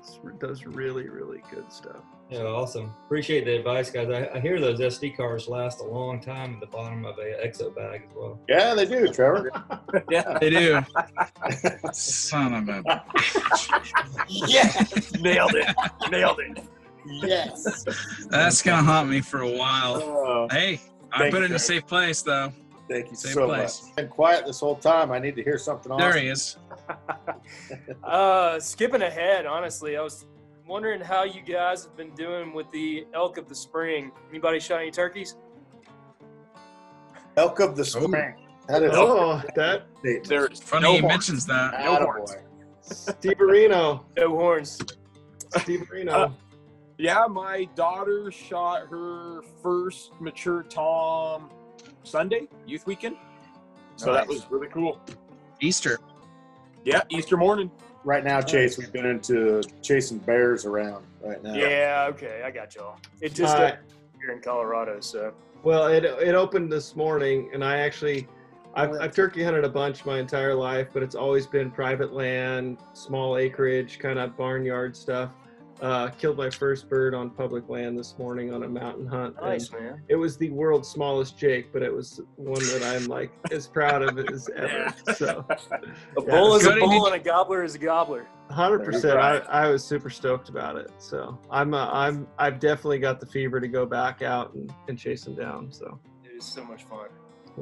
does really, really good stuff. Yeah, awesome. Appreciate the advice, guys. I hear those SD cards last a long time at the bottom of a exo bag as well. Yeah, they do, Trevor. Yeah, they do. Son of a bitch. Yeah, nailed it. Yes. That's gonna haunt me for a while. Hey, I put it in a Trevor. safe place though. Thank you Safe so place. much. Been quiet this whole time. I need to hear something awesome. There he is. Skipping ahead, honestly, I was wondering how you guys have been doing with the elk of the spring. Anybody shot any turkeys? Elk of the spring. That is There's funny he mentions that. No horns. Steve Areno. No horns. Steve Areno. Yeah, my daughter shot her first mature tom Sunday, youth weekend. So that was really cool. Easter. Yeah, Easter morning. Right now, Chase, we've been into chasing bears around right now. Yeah, okay, I got y'all. It just opened here in Colorado, so. Well, it opened this morning, and I've turkey hunted a bunch my entire life, but it's always been private land, small acreage, kind of barnyard stuff. Killed my first bird on public land this morning on a mountain hunt. Nice, man. It was the world's smallest jake, but it was one that I'm like as proud of as ever. So a bull is a bull and a gobbler is a gobbler. 100%. I was super stoked about it. So I've definitely got the fever to go back out and chase them down. So it is so much fun.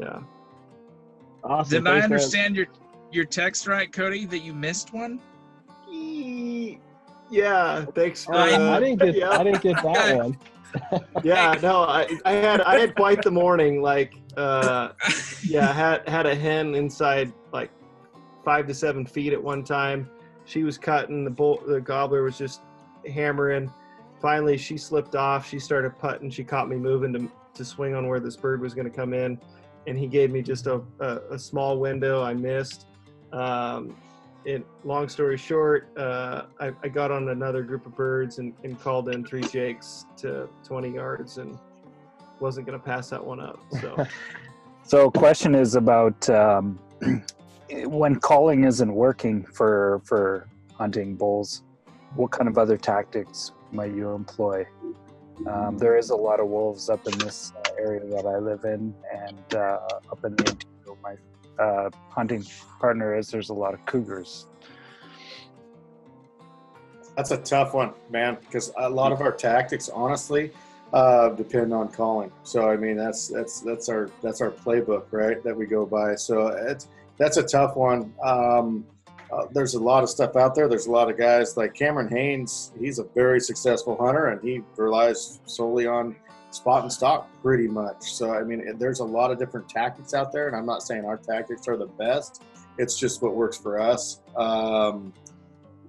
Yeah. Awesome. Did I understand your text right, Cody, that you missed one? Yeah, thanks for. I didn't get yeah. I didn't get that one. Yeah, no, I had quite the morning. Like, yeah, had a hen inside like 5 to 7 feet at one time. She was cutting, the gobbler was just hammering. Finally, she slipped off. She started putting. She caught me moving to swing on where this bird was going to come in, and he gave me just a small window. I missed. Long story short, I got on another group of birds and called in 3 jakes to 20 yards and wasn't going to pass that one up. So question is about when calling isn't working for hunting bulls, what kind of other tactics might you employ? There is a lot of wolves up in this area that I live in, and up in the interior, my hunting partner is, there's a lot of cougars. That's a tough one, man, because a lot of our tactics, honestly, depend on calling. So I mean, that's our playbook, right? That we go by. So that's a tough one. There's a lot of stuff out there. There's a lot of guys like Cameron Haynes. He's a very successful hunter, and he relies solely on spot and stalk pretty much. So I mean, there's a lot of different tactics out there, and I'm not saying our tactics are the best. It's just what works for us.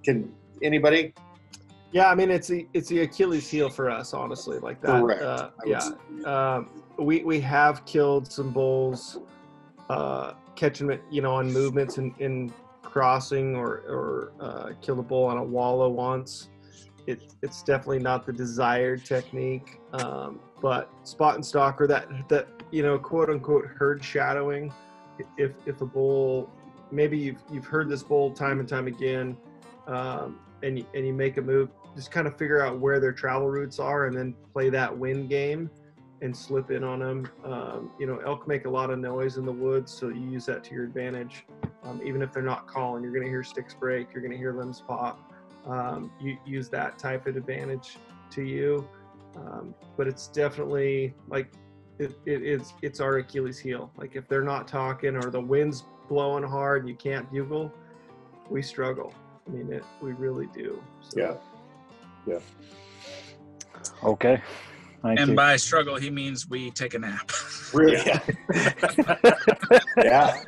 Can anybody? Yeah, I mean, it's the Achilles heel for us, honestly, like that. Correct. Yeah, we have killed some bulls, catching it, on movements in crossing, or killed a bull on a wallow once. It's definitely not the desired technique, but spot and stalk, or that quote unquote herd shadowing. If a bull, maybe you've heard this bull time and time again, and you make a move, just kind of figure out where their travel routes are and then play that wind game and slip in on them. Elk make a lot of noise in the woods, so you use that to your advantage. Even if they're not calling, you're going to hear sticks break, you're going to hear limbs pop. You use that type of advantage to you. But it's definitely like it's our Achilles heel. Like if they're not talking or the wind's blowing hard and you can't bugle, we struggle. I mean, we really do. So. Yeah. Okay. Thank and you. by struggle, he means we take a nap. Really? Yeah.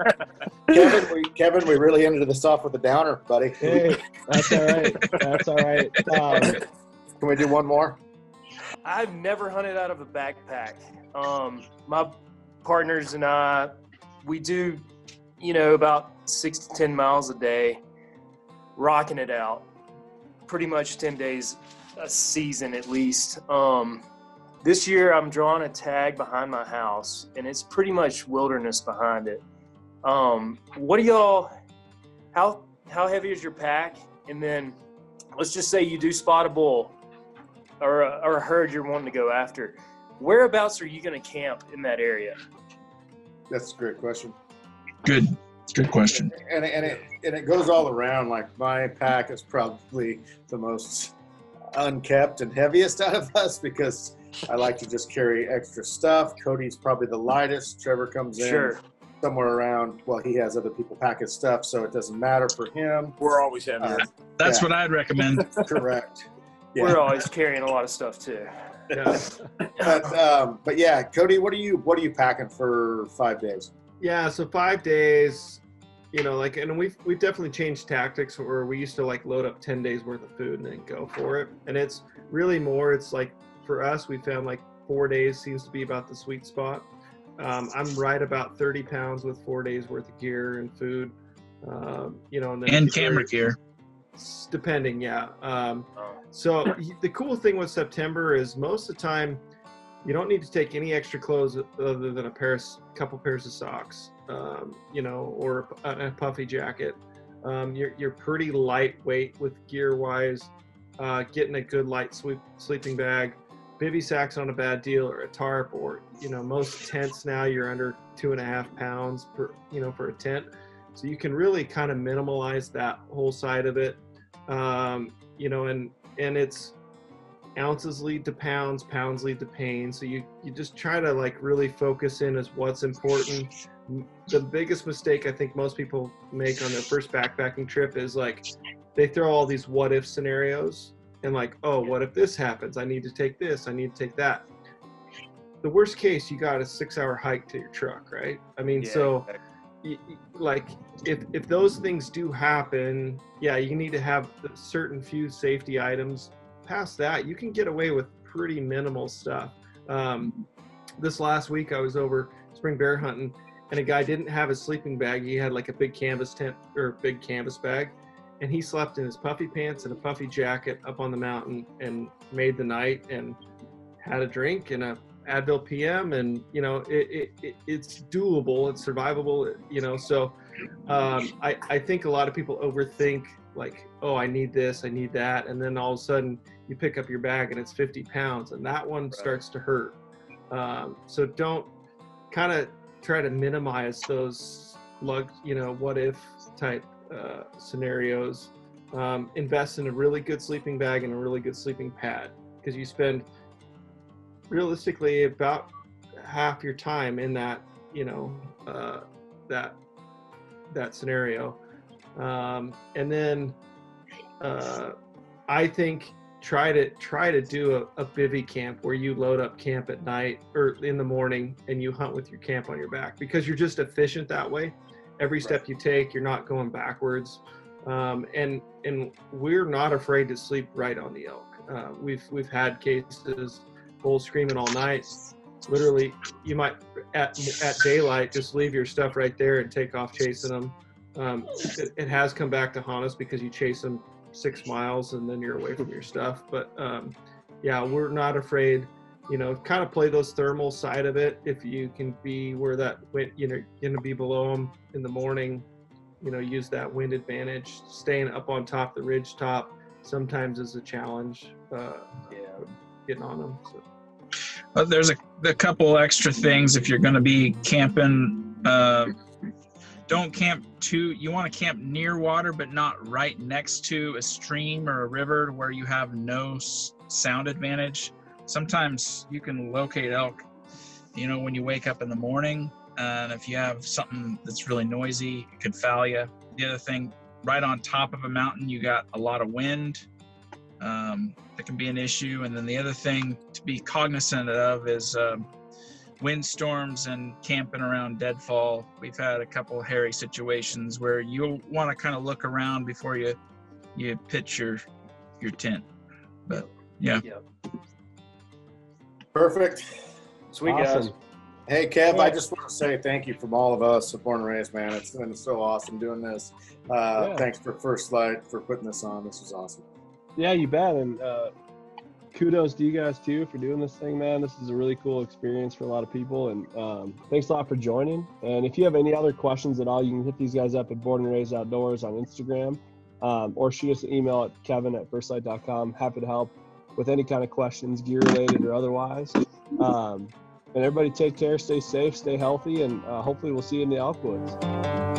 Kevin, we really ended this off with a downer, buddy. Hey, that's all right. That's all right. Can we do one more? I've never hunted out of a backpack. My partners and I, we do, about 6 to 10 miles a day, rocking it out. Pretty much 10 days a season at least. This year I'm drawing a tag behind my house, and it's pretty much wilderness behind it. What do y'all, how heavy is your pack? And then let's just say you do spot a bull or a herd you're wanting to go after. Whereabouts are you going to camp in that area? That's a great question. Good question. And it goes all around. Like my pack is probably the most unkept and heaviest out of us because I like to just carry extra stuff. Cody's probably the lightest. Trevor comes in somewhere around, well, he has other people pack his stuff, so it doesn't matter for him. We're always heavier. That's what I'd recommend. Correct. Yeah. We're always carrying a lot of stuff too. Yeah. But yeah, Cody, what are you packing for 5 days? Yeah, so 5 days, and we've definitely changed tactics where we used to load up 10 days worth of food and then go for it. And it's really more, it's like for us, we found 4 days seems to be about the sweet spot. I'm right about 30 pounds with 4 days worth of gear and food, and then camera gear. Depending, yeah. So the cool thing with September is most of the time you don't need to take any extra clothes other than a couple pairs of socks, or a puffy jacket. You're pretty lightweight with gear wise. Getting a good light sleeping bag, bivy sack's on a bad deal, or a tarp, or most tents now you're under 2.5 pounds for a tent. So you can really kind of minimalize that whole side of it, and it's ounces lead to pounds, pounds lead to pain. So you just try to really focus in as what's important. The biggest mistake I think most people make on their first backpacking trip is they throw all these what if scenarios and like, oh, what if this happens? I need to take this, I need to take that. The worst case, you got a 6-hour hike to your truck, right? I mean, so like if those things do happen, yeah, you need to have a certain few safety items. Past that, you can get away with pretty minimal stuff. This last week I was over spring bear hunting, and a guy didn't have his sleeping bag. He had like a big canvas tent or big canvas bag, and he slept in his puffy pants and a puffy jacket up on the mountain and made the night and had a drink and a Advil PM, and you know it's doable, it's survivable, you know. So I think a lot of people overthink, like, oh, I need this, I need that, and then all of a sudden you pick up your bag and it's 50 pounds, and that one starts to hurt. So don't kind of try to minimize those what if type scenarios. Invest in a really good sleeping bag and a really good sleeping pad, because you spend realistically about half your time in that, you know, that scenario. And then I think try to do a bivvy camp where you load up camp at night or in the morning and you hunt with your camp on your back, because you're just efficient that way. Every step you take, you're not going backwards. And we're not afraid to sleep right on the elk. We've had cases, bulls screaming all night. Literally, you might at daylight just leave your stuff right there and take off chasing them. It has come back to haunt us because you chase them 6 miles and then you're away from your stuff. But yeah, we're not afraid. You know, kind of play those thermal side of it. If you can be where that wind, you know, going to be below them in the morning, you know, use that wind advantage. Staying up on top, the ridge top, sometimes is a challenge. Getting on them. So. There's a couple extra things if you're going to be camping. Don't camp you want to camp near water, but not right next to a stream or a river where you have no sound advantage. Sometimes you can locate elk, you know, when you wake up in the morning, and if you have something that's really noisy, it could foul you. The other thing, right on top of a mountain, you got a lot of wind. That can be an issue. And then the other thing to be cognizant of is windstorms and camping around deadfall. We've had a couple of hairy situations where you'll want to kind of look around before you pitch your tent. But yeah. Perfect. Sweet guys. Hey Kev, I just want to say thank you from all of us at Born and Raised, man. It's been so awesome doing this. Thanks for First Lite for putting this on. This was awesome. Yeah, you bet. And kudos to you guys too for doing this thing, man. This is a really cool experience for a lot of people, and thanks a lot for joining. And if you have any other questions at all, you can hit these guys up at Born and Raised Outdoors on Instagram, or shoot us an email at kevin@firstlite.com. Happy to help with any kind of questions, gear related or otherwise. And everybody take care, stay safe, stay healthy, and hopefully we'll see you in the Elkwoods.